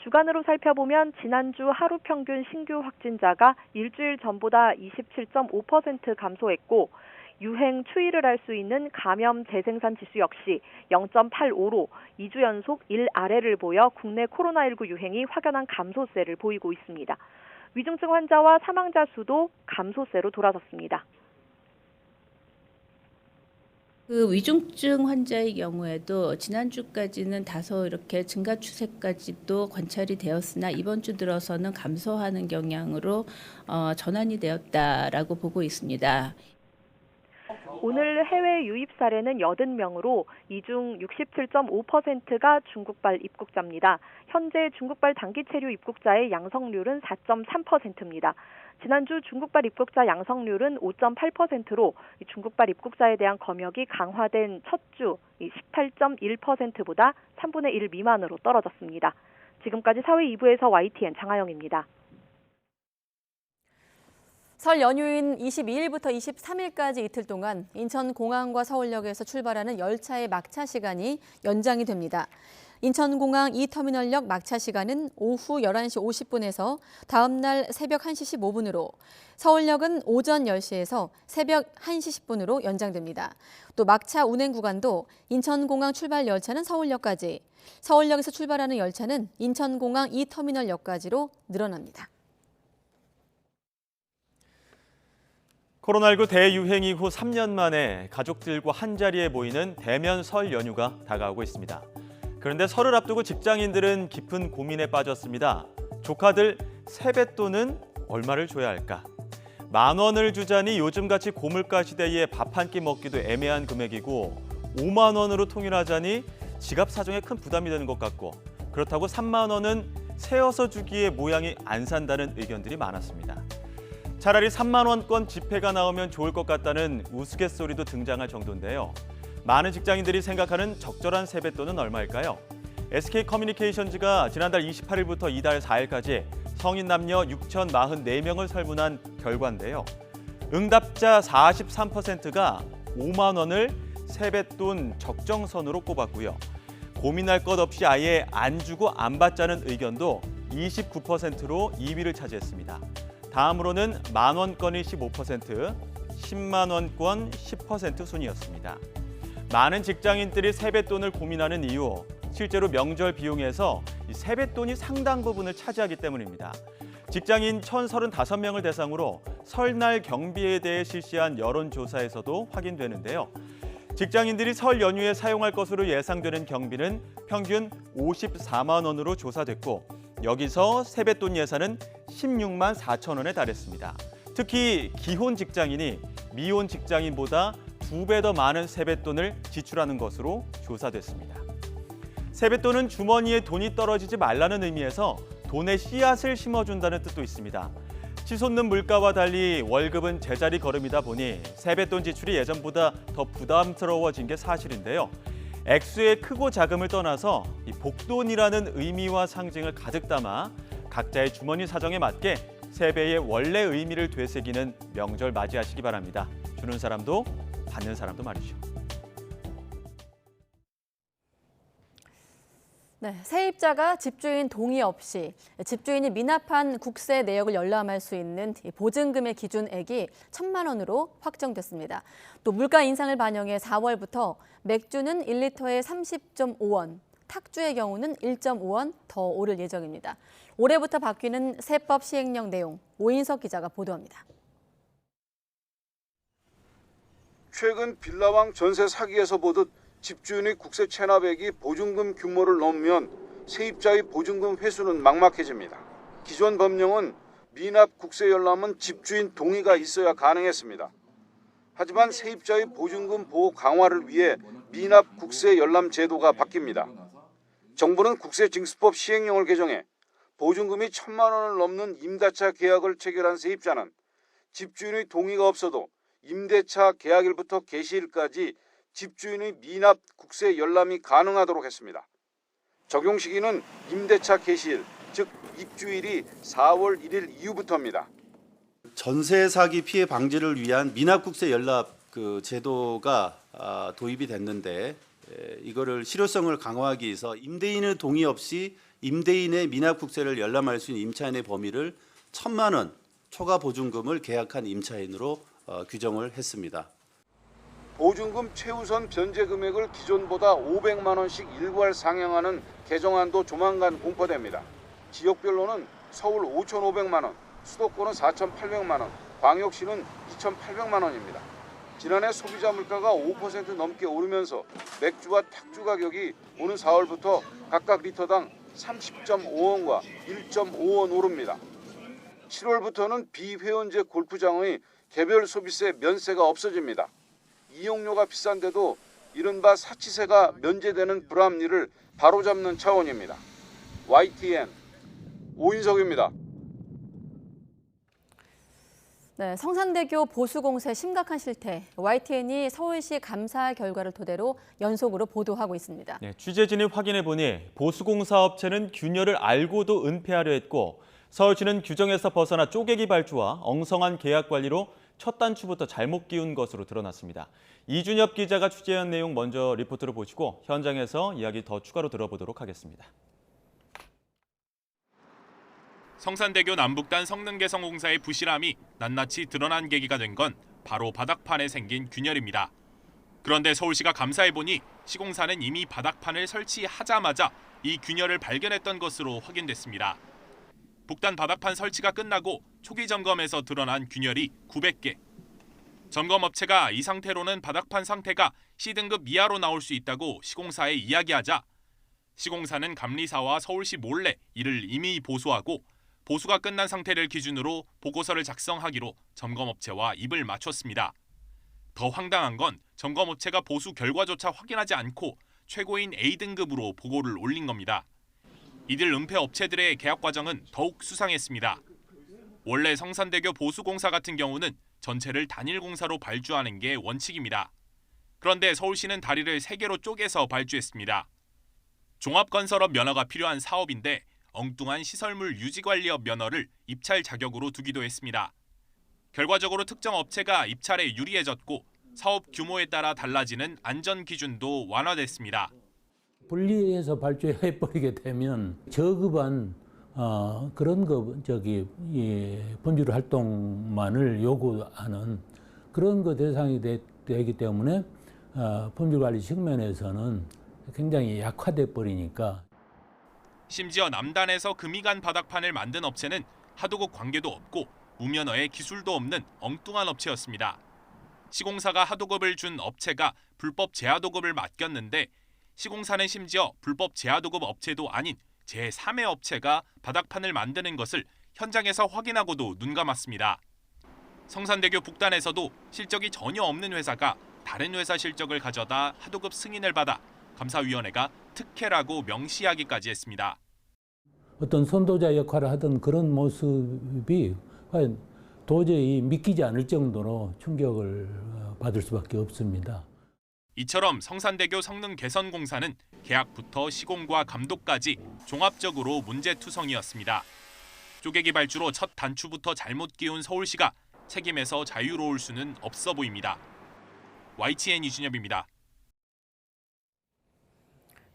주간으로 살펴보면 지난주 하루 평균 신규 확진자가 일주일 전보다 27.5% 감소했고 유행 추이를 알 수 있는 감염 재생산 지수 역시 0.85로 2주 연속 1 아래를 보여 국내 코로나19 유행이 확연한 감소세를 보이고 있습니다. 위중증 환자와 사망자 수도 감소세로 돌아섰습니다. 그 위중증 환자의 경우에도 지난주까지는 다소 이렇게 증가 추세까지도 관찰이 되었으나 이번 주 들어서는 감소하는 경향으로 전환이 되었다라고 보고 있습니다. 오늘 해외 유입 사례는 80명으로 이 중 67.5%가 중국발 입국자입니다. 현재 중국발 단기 체류 입국자의 양성률은 4.3%입니다. 지난주 중국발 입국자 양성률은 5.8%로 중국발 입국자에 대한 검역이 강화된 첫 주 18.1%보다 3분의 1 미만으로 떨어졌습니다. 지금까지 사회 2부에서 YTN 장하영입니다. 설 연휴인 22일부터 23일까지 이틀 동안 인천공항과 서울역에서 출발하는 열차의 막차 시간이 연장이 됩니다. 인천공항 2터미널역 막차 시간은 오후 11시 50분에서 다음 날 새벽 1시 15분으로, 서울역은 오전 10시에서 새벽 1시 10분으로 연장됩니다. 또 막차 운행 구간도 인천공항 출발 열차는 서울역까지, 서울역에서 출발하는 열차는 인천공항 2터미널역까지로 늘어납니다. 코로나19 대유행 이후 3년 만에 가족들과 한자리에 모이는 대면 설 연휴가 다가오고 있습니다. 그런데 설을 앞두고 직장인들은 깊은 고민에 빠졌습니다. 조카들 세뱃돈은 얼마를 줘야 할까? 10,000원을 주자니 요즘같이 고물가 시대에 밥 한 끼 먹기도 애매한 금액이고, 5만 원으로 통일하자니 지갑 사정에 큰 부담이 되는 것 같고, 그렇다고 3만 원은 세어서 주기에 모양이 안 산다는 의견들이 많았습니다. 차라리 3만 원권 지폐가 나오면 좋을 것 같다는 우스갯소리도 등장할 정도인데요. 많은 직장인들이 생각하는 적절한 세뱃돈은 얼마일까요? SK커뮤니케이션즈가 지난달 28일부터 이달 4일까지 성인 남녀 6,044명을 설문한 결과인데요. 응답자 43%가 5만 원을 세뱃돈 적정선으로 꼽았고요. 고민할 것 없이 아예 안 주고 안 받자는 의견도 29%로 2위를 차지했습니다. 다음으로는 만원권이 15%, 10만 원권 10% 순이었습니다. 많은 직장인들이 세뱃돈을 고민하는 이유, 실제로 명절 비용에서 이 세뱃돈이 상당 부분을 차지하기 때문입니다. 직장인 1,035명을 대상으로 설날 경비에 대해 실시한 여론조사에서도 확인되는데요. 직장인들이 설 연휴에 사용할 것으로 예상되는 경비는 평균 54만 원으로 조사됐고, 여기서 세뱃돈 예산은 16만 4천 원에 달했습니다. 특히 기혼 직장인이 미혼 직장인보다 2배 더 많은 세뱃돈을 지출하는 것으로 조사됐습니다. 세뱃돈은 주머니에 돈이 떨어지지 말라는 의미에서 돈의 씨앗을 심어준다는 뜻도 있습니다. 치솟는 물가와 달리 월급은 제자리 걸음이다 보니 세뱃돈 지출이 예전보다 더 부담스러워진 게 사실인데요. 액수의 크고 작음을 떠나서 이 복돈이라는 의미와 상징을 가득 담아 각자의 주머니 사정에 맞게 세배의 원래 의미를 되새기는 명절 맞이하시기 바랍니다. 주는 사람도 받는 사람도 말이죠. 네, 세입자가 집주인 동의 없이 집주인이 미납한 국세 내역을 열람할 수 있는 보증금의 기준액이 1,000만 원으로 확정됐습니다. 또 물가 인상을 반영해 4월부터 맥주는 1리터에 30.5원, 탁주의 경우는 1.5원 더 오를 예정입니다. 올해부터 바뀌는 세법 시행령 내용, 오인석 기자가 보도합니다. 최근 빌라왕 전세 사기에서 보듯 집주인의 국세 체납액이 보증금 규모를 넘으면 세입자의 보증금 회수는 막막해집니다. 기존 법령은 미납 국세 열람은 집주인 동의가 있어야 가능했습니다. 하지만 세입자의 보증금 보호 강화를 위해 미납 국세 열람 제도가 바뀝니다. 정부는 국세징수법 시행령을 개정해 보증금이 1,000만 원을 넘는 임대차 계약을 체결한 세입자는 집주인의 동의가 없어도 임대차 계약일부터 개시일까지 집주인의 미납 국세 열람이 가능하도록 했습니다. 적용 시기는 임대차 개시일, 즉 입주일이 4월 1일 이후부터입니다. 전세 사기 피해 방지를 위한 미납 국세 열납 제도가 도입이 됐는데, 이거를 실효성을 강화하기 위해서 임대인의 동의 없이 임대인의 미납 국세를 열람할 수 있는 임차인의 범위를 1,000만 원 초과 보증금을 계약한 임차인으로 규정을 했습니다. 보증금 최우선 변제 금액을 기존보다 500만 원씩 일괄 상향하는 개정안도 조만간 공포됩니다. 지역별로는 서울 5,500만 원, 수도권은 4,800만 원, 광역시는 2,800만 원입니다. 지난해 소비자 물가가 5% 넘게 오르면서 맥주와 탁주 가격이 오는 4월부터 각각 리터당 30.5원과 1.5원 오릅니다. 7월부터는 비회원제 골프장의 개별 소비세 면세가 없어집니다. 이용료가 비싼데도 이른바 사치세가 면제되는 불합리를 바로잡는 차원입니다. YTN 오인석입니다. 네, 성산대교 보수공사 심각한 실태, YTN이 서울시 감사 결과를 토대로 연속으로 보도하고 있습니다. 네, 취재진이 확인해보니 보수공사 업체는 균열을 알고도 은폐하려 했고, 서울시는 규정에서 벗어나 쪼개기 발주와 엉성한 계약 관리로 첫 단추부터 잘못 끼운 것으로 드러났습니다. 이준엽 기자가 취재한 내용 먼저 리포트를 보시고 현장에서 이야기 더 추가로 들어보도록 하겠습니다. 성산대교 남북단 성능개선공사의 부실함이 낱낱이 드러난 계기가 된 건 바로 바닥판에 생긴 균열입니다. 그런데 서울시가 감사해보니 시공사는 이미 바닥판을 설치하자마자 이 균열을 발견했던 것으로 확인됐습니다. 북단 바닥판 설치가 끝나고 초기 점검에서 드러난 균열이 900개. 점검업체가 이 상태로는 바닥판 상태가 C등급 이하로 나올 수 있다고 시공사에 이야기하자 시공사는 감리사와 서울시 몰래 이를 이미 보수하고 보수가 끝난 상태를 기준으로 보고서를 작성하기로 점검업체와 입을 맞췄습니다. 더 황당한 건 점검업체가 보수 결과조차 확인하지 않고 최고인 A등급으로 보고를 올린 겁니다. 이들 은폐업체들의 계약 과정은 더욱 수상했습니다. 원래 성산대교 보수공사 같은 경우는 전체를 단일 공사로 발주하는 게 원칙입니다. 그런데 서울시는 다리를 3개로 쪼개서 발주했습니다. 종합건설업 면허가 필요한 사업인데 엉뚱한 시설물 유지관리업 면허를 입찰 자격으로 두기도 했습니다. 결과적으로 특정 업체가 입찰에 유리해졌고 사업 규모에 따라 달라지는 안전 기준도 완화됐습니다. 분리해서 발주해버리게 되면 저급한 그런 분류 활동만을 요구하는 그런 거 대상이 되기 때문에 품질 관리 측면에서는 굉장히 약화돼 버리니까. 심지어 남단에서 금이 간 바닥판을 만든 업체는 하도급 관계도 없고 무면허에 기술도 없는 엉뚱한 업체였습니다. 시공사가 하도급을 준 업체가 불법 재하도급을 맡겼는데 시공사는 심지어 불법 재하도급 업체도 아닌 제3의 업체가 바닥판을 만드는 것을 현장에서 확인하고도 눈감았습니다. 성산대교 북단에서도 실적이 전혀 없는 회사가 다른 회사 실적을 가져다 하도급 승인을 받아 감사위원회가 특혜라고 명시하기까지 했습니다. 어떤 선도자 역할을 하던 그런 모습이 도저히 믿기지 않을 정도로 충격을 받을 수밖에 없습니다. 이처럼 성산대교 성능개선공사는 계약부터 시공과 감독까지 종합적으로 문제투성이었습니다. 쪼개기 발주로 첫 단추부터 잘못 끼운 서울시가 책임에서 자유로울 수는 없어 보입니다. YTN 이준엽입니다.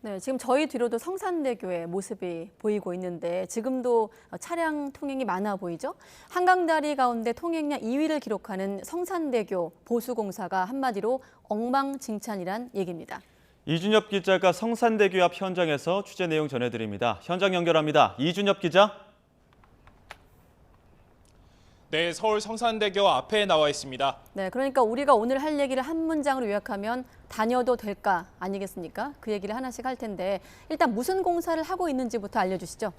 네, 지금 저희 뒤로도 성산대교의 모습이 보이고 있는데 지금도 차량 통행이 많아 보이죠? 한강다리 가운데 통행량 2위를 기록하는 성산대교 보수공사가 한마디로 엉망진창이란 얘기입니다. 이준엽 기자가 성산대교 앞 현장에서 취재 내용 전해드립니다. 현장 연결합니다. 이준엽 기자. 네, 서울 성산대교 앞에 나와 있습니다. 네, 그러니까 우리가 오늘 할 얘기를 한 문장으로 요약하면 다녀도 될까 아니겠습니까? 그 얘기를 하나씩 할 텐데 일단 무슨 공사를 하고 있는지부터 알려주시죠.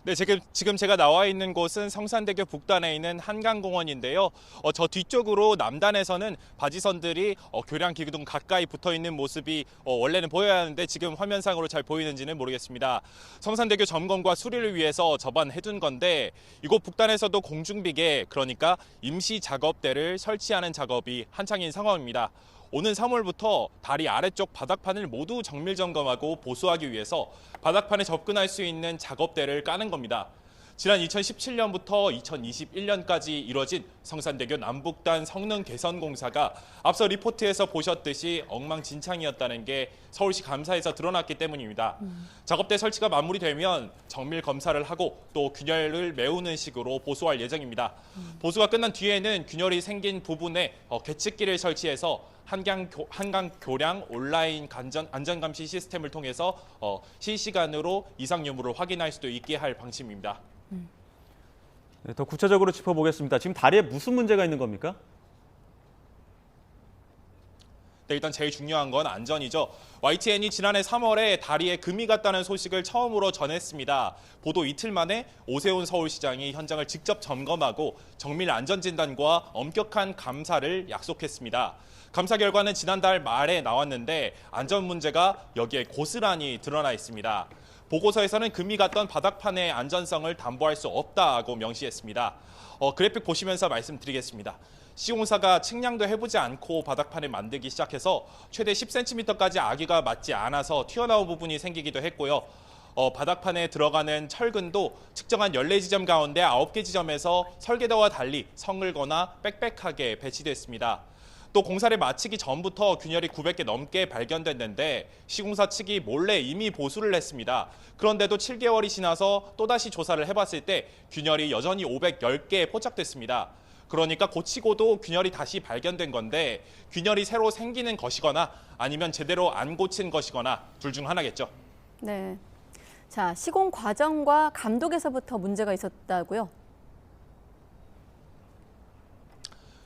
네, 지금 제가 나와 있는 곳은 성산대교 북단에 있는 한강공원인데요. 저 뒤쪽으로 남단에서는 바지선들이 교량 기둥 가까이 붙어 있는 모습이 원래는 보여야 하는데 지금 화면상으로 잘 보이는지는 모르겠습니다. 성산대교 점검과 수리를 위해서 접안해둔 건데 이곳 북단에서도 공중비계, 그러니까 임시 작업대를 설치하는 작업이 한창인 상황입니다. 오는 3월부터 다리 아래쪽 바닥판을 모두 정밀 점검하고 보수하기 위해서 바닥판에 접근할 수 있는 작업대를 까는 겁니다. 지난 2017년부터 2021년까지 이뤄진 성산대교 남북단 성능 개선 공사가 앞서 리포트에서 보셨듯이 엉망진창이었다는 게 서울시 감사에서 드러났기 때문입니다. 작업대 설치가 마무리되면 정밀 검사를 하고 또 균열을 메우는 식으로 보수할 예정입니다. 보수가 끝난 뒤에는 균열이 생긴 부분에 계측기를 설치해서 한강 교량 온라인 안전감시 시스템을 통해서 실시간으로 이상 유무를 확인할 수도 있게 할 방침입니다. 네, 더 구체적으로 짚어보겠습니다. 지금 다리에 무슨 문제가 있는 겁니까? 네, 일단 제일 중요한 건 안전이죠. YTN이 지난해 3월에 다리에 금이 갔다는 소식을 처음으로 전했습니다. 보도 이틀 만에 오세훈 서울시장이 현장을 직접 점검하고 정밀 안전진단과 엄격한 감사를 약속했습니다. 감사 결과는 지난달 말에 나왔는데 안전 문제가 여기에 고스란히 드러나 있습니다. 보고서에서는 금이 갔던 바닥판의 안전성을 담보할 수 없다고 명시했습니다. 그래픽 보시면서 말씀드리겠습니다. 시공사가 측량도 해보지 않고 바닥판을 만들기 시작해서 최대 10cm까지 아기가 맞지 않아서 튀어나온 부분이 생기기도 했고요. 바닥판에 들어가는 철근도 측정한 14지점 가운데 9개 지점에서 설계도와 달리 성글거나 빽빽하게 배치됐습니다. 또 공사를 마치기 전부터 균열이 900개 넘게 발견됐는데 시공사 측이 몰래 이미 보수를 했습니다. 그런데도 7개월이 지나서 또다시 조사를 해봤을 때 균열이 여전히 510개에 포착됐습니다. 그러니까 고치고도 균열이 다시 발견된 건데 균열이 새로 생기는 것이거나 아니면 제대로 안 고친 것이거나 둘 중 하나겠죠. 네. 자, 시공 과정과 감독에서부터 문제가 있었다고요?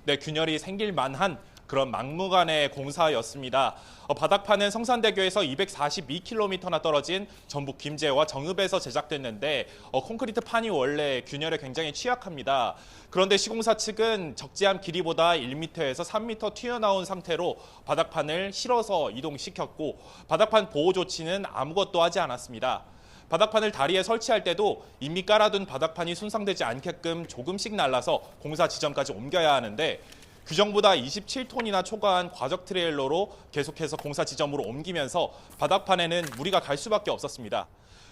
네, 균열이 생길 만한 그런 막무가내 공사였습니다. 바닥판은 성산대교에서 242km나 떨어진 전북 김제와 정읍에서 제작됐는데 콘크리트 판이 원래 균열에 굉장히 취약합니다. 그런데 시공사 측은 적재함 길이보다 1m에서 3m 튀어나온 상태로 바닥판을 실어서 이동시켰고 바닥판 보호 조치는 아무것도 하지 않았습니다. 바닥판을 다리에 설치할 때도 이미 깔아둔 바닥판이 손상되지 않게끔 조금씩 날라서 공사 지점까지 옮겨야 하는데 규정보다 27톤이나 초과한 과적 트레일러로 계속해서 공사 지점으로 옮기면서 바닥판에는 무리가 갈 수밖에 없었습니다.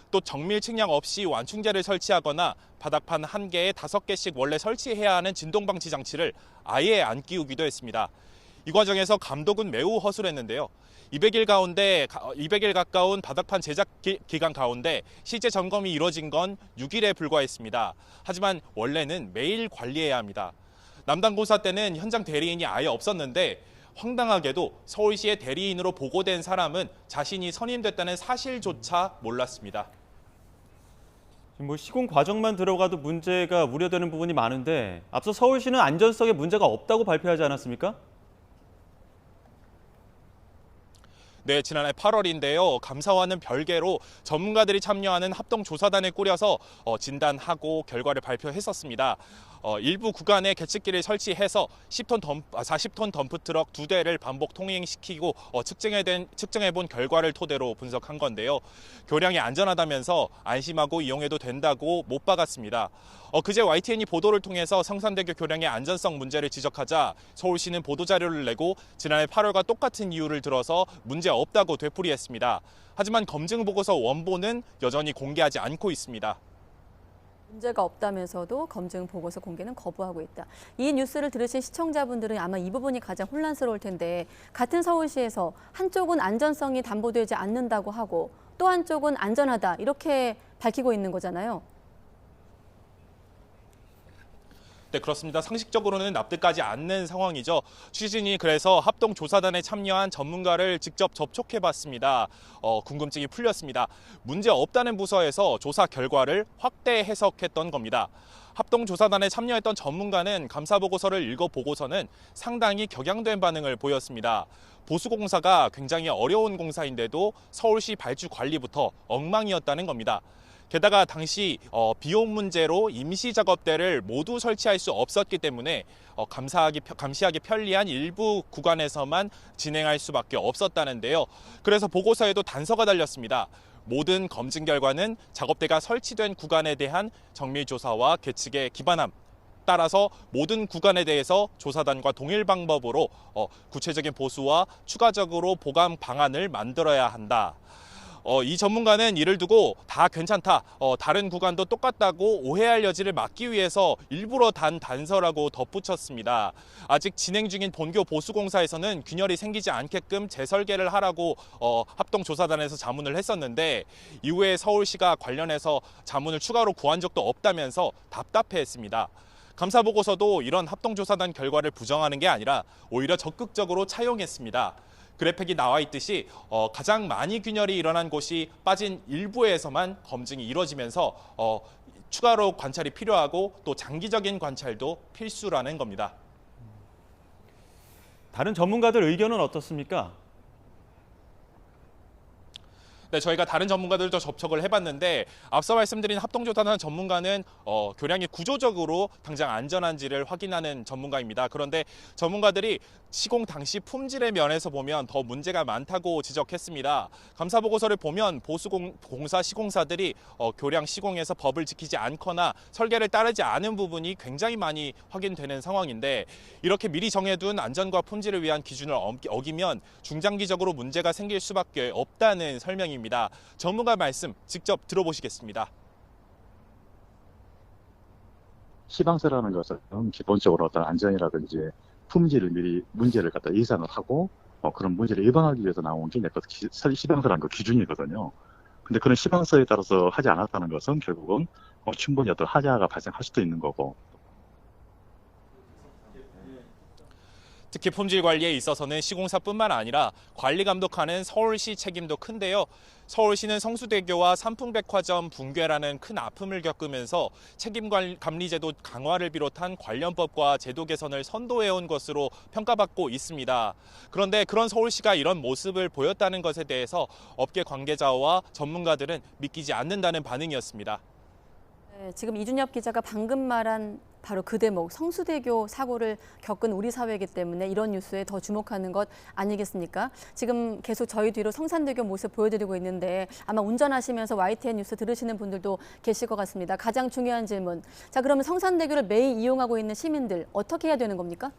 또 정밀 측량 없이 완충제를 설치하거나 바닥판 1개에 5개씩 원래 설치해야 하는 진동방치 장치를 아예 안 끼우기도 했습니다. 이 과정에서 감독은 매우 허술했는데요. 200일 가까운 바닥판 제작 기간 가운데 실제 점검이 이뤄진 건 6일에 불과했습니다. 하지만 원래는 매일 관리해야 합니다. 남단공사 때는 현장 대리인이 아예 없었는데 황당하게도 서울시의 대리인으로 보고된 사람은 자신이 선임됐다는 사실조차 몰랐습니다. 뭐 시공 과정만 들어가도 문제가 우려되는 부분이 많은데 앞서 서울시는 안전성에 문제가 없다고 발표하지 않았습니까? 네, 지난해 8월인데요. 감사와는 별개로 전문가들이 참여하는 합동조사단을 꾸려서 진단하고 결과를 발표했었습니다. 일부 구간에 계측기를 설치해서 40톤 덤프트럭 2대를 반복 통행시키고 측정해본 결과를 토대로 분석한 건데요. 교량이 안전하다면서 안심하고 이용해도 된다고 못 박았습니다. 그제 YTN이 보도를 통해서 성산대교 교량의 안전성 문제를 지적하자 서울시는 보도자료를 내고 지난해 8월과 똑같은 이유를 들어서 문제 없다고 되풀이했습니다. 하지만 검증 보고서 원본은 여전히 공개하지 않고 있습니다. 문제가 없다면서도 검증 보고서 공개는 거부하고 있다. 이 뉴스를 들으신 시청자분들은 아마 이 부분이 가장 혼란스러울 텐데 같은 서울시에서 한쪽은 안전성이 담보되지 않는다고 하고 또 한쪽은 안전하다 이렇게 밝히고 있는 거잖아요. 네, 그렇습니다. 상식적으로는 납득하지 않는 상황이죠. 취진이 그래서 합동조사단에 참여한 전문가를 직접 접촉해봤습니다. 궁금증이 풀렸습니다. 문제 없다는 부서에서 조사 결과를 확대 해석했던 겁니다. 합동조사단에 참여했던 전문가는 감사보고서를 읽어보고서는 상당히 격양된 반응을 보였습니다. 보수공사가 굉장히 어려운 공사인데도 서울시 발주 관리부터 엉망이었다는 겁니다. 게다가 당시 비용 문제로 임시 작업대를 모두 설치할 수 없었기 때문에 감시하기 편리한 일부 구간에서만 진행할 수밖에 없었다는데요. 그래서 보고서에도 단서가 달렸습니다. 모든 검증 결과는 작업대가 설치된 구간에 대한 정밀조사와 계측에 기반함. 따라서 모든 구간에 대해서 조사단과 동일 방법으로 구체적인 보수와 추가적으로 보강 방안을 만들어야 한다. 이 전문가는 이를 두고 다 괜찮다, 다른 구간도 똑같다고 오해할 여지를 막기 위해서 일부러 단 단서라고 덧붙였습니다. 아직 진행 중인 본교 보수공사에서는 균열이 생기지 않게끔 재설계를 하라고 합동조사단에서 자문을 했었는데 이후에 서울시가 관련해서 자문을 추가로 구한 적도 없다면서 답답해했습니다. 감사보고서도 이런 합동조사단 결과를 부정하는 게 아니라 오히려 적극적으로 차용했습니다. 그래픽이 나와 있듯이 가장 많이 균열이 일어난 곳이 빠진 일부에서만 검증이 이루어지면서 추가로 관찰이 필요하고 또 장기적인 관찰도 필수라는 겁니다. 다른 전문가들 의견은 어떻습니까? 네, 저희가 다른 전문가들도 접촉을 해봤는데 앞서 말씀드린 합동조사단 전문가는 교량이 구조적으로 당장 안전한지를 확인하는 전문가입니다. 그런데 전문가들이 시공 당시 품질의 면에서 보면 더 문제가 많다고 지적했습니다. 감사보고서를 보면 보수공사 시공사들이 교량 시공에서 법을 지키지 않거나 설계를 따르지 않은 부분이 굉장히 많이 확인되는 상황인데 이렇게 미리 정해둔 안전과 품질을 위한 기준을 어기면 중장기적으로 문제가 생길 수밖에 없다는 설명입니다. 전문가입니다. 전문가 말씀 직접 들어보시겠습니다. 시방서라는 것은 기본적으로 어떤 안전이라든지 품질을 미리 문제를 갖다 예상을 하고 그런 문제를 예방하기 위해서 나온 게 시방서라는 거 기준이거든요. 근데 그런 시방서에 따라서 하지 않았다는 것은 결국은 충분히 어떤 하자가 발생할 수도 있는 거고. 특히 품질 관리에 있어서는 시공사뿐만 아니라 관리 감독하는 서울시 책임도 큰데요. 서울시는 성수대교와 삼풍백화점 붕괴라는 큰 아픔을 겪으면서 책임감리제도 강화를 비롯한 관련법과 제도 개선을 선도해온 것으로 평가받고 있습니다. 그런데 그런 서울시가 이런 모습을 보였다는 것에 대해서 업계 관계자와 전문가들은 믿기지 않는다는 반응이었습니다. 네, 지금 이준엽 기자가 방금 말한 바로 그 대목, 성수대교 사고를 겪은 우리 사회이기 때문에 이런 뉴스에 더 주목하는 것 아니겠습니까? 지금 계속 저희 뒤로 성산대교 모습 보여드리고 있는데 아마 운전하시면서 YTN 뉴스 들으시는 분들도 계실 것 같습니다. 가장 중요한 질문. 자, 그러면 성산대교를 매일 이용하고 있는 시민들 어떻게 해야 되는 겁니까?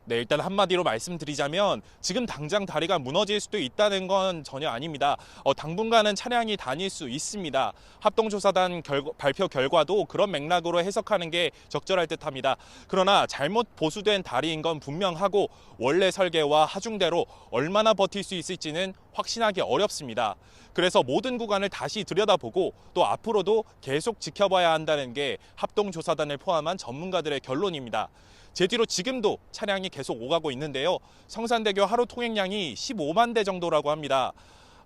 네, 일단 한마디로 말씀드리자면 지금 당장 다리가 무너질 수도 있다는 건 전혀 아닙니다. 당분간은 차량이 다닐 수 있습니다. 합동조사단 발표 결과도 그런 맥락으로 해석하는 게 적절할 듯합니다. 그러나 잘못 보수된 다리인 건 분명하고 원래 설계와 하중대로 얼마나 버틸 수 있을지는 확신하기 어렵습니다. 그래서 모든 구간을 다시 들여다보고 또 앞으로도 계속 지켜봐야 한다는 게 합동조사단을 포함한 전문가들의 결론입니다. 제 뒤로 지금도 차량이 계속 오가고 있는데요. 성산대교 하루 통행량이 15만 대 정도라고 합니다.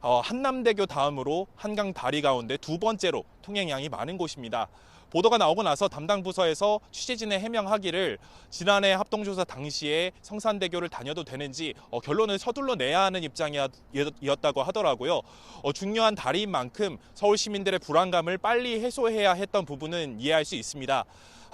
한남대교 다음으로 한강 다리 가운데 두 번째로 통행량이 많은 곳입니다. 보도가 나오고 나서 담당 부서에서 취재진에 해명하기를 지난해 합동조사 당시에 성산대교를 다녀도 되는지 결론을 서둘러 내야 하는 입장이었다고 하더라고요. 중요한 다리인 만큼 서울 시민들의 불안감을 빨리 해소해야 했던 부분은 이해할 수 있습니다.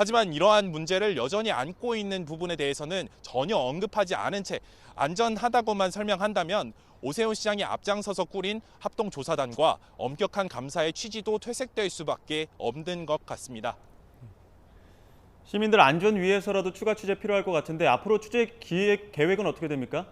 하지만 이러한 문제를 여전히 안고 있는 부분에 대해서는 전혀 언급하지 않은 채 안전하다고만 설명한다면 오세훈 시장이 앞장서서 꾸린 합동조사단과 엄격한 감사의 취지도 퇴색될 수밖에 없는 것 같습니다. 시민들 안전 위해서라도 추가 취재 필요할 것 같은데 앞으로 취재 기획 계획은 어떻게 됩니까?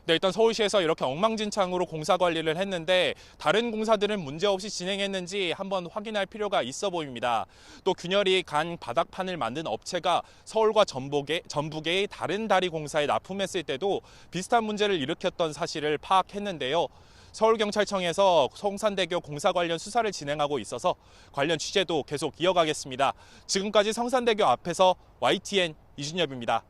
네, 일단 서울시에서 이렇게 엉망진창으로 공사 관리를 했는데 다른 공사들은 문제없이 진행했는지 한번 확인할 필요가 있어 보입니다. 또 균열이 간 바닥판을 만든 업체가 서울과 전북의 다른 다리 공사에 납품했을 때도 비슷한 문제를 일으켰던 사실을 파악했는데요. 서울경찰청에서 성산대교 공사 관련 수사를 진행하고 있어서 관련 취재도 계속 이어가겠습니다. 지금까지 성산대교 앞에서 YTN 이준엽입니다.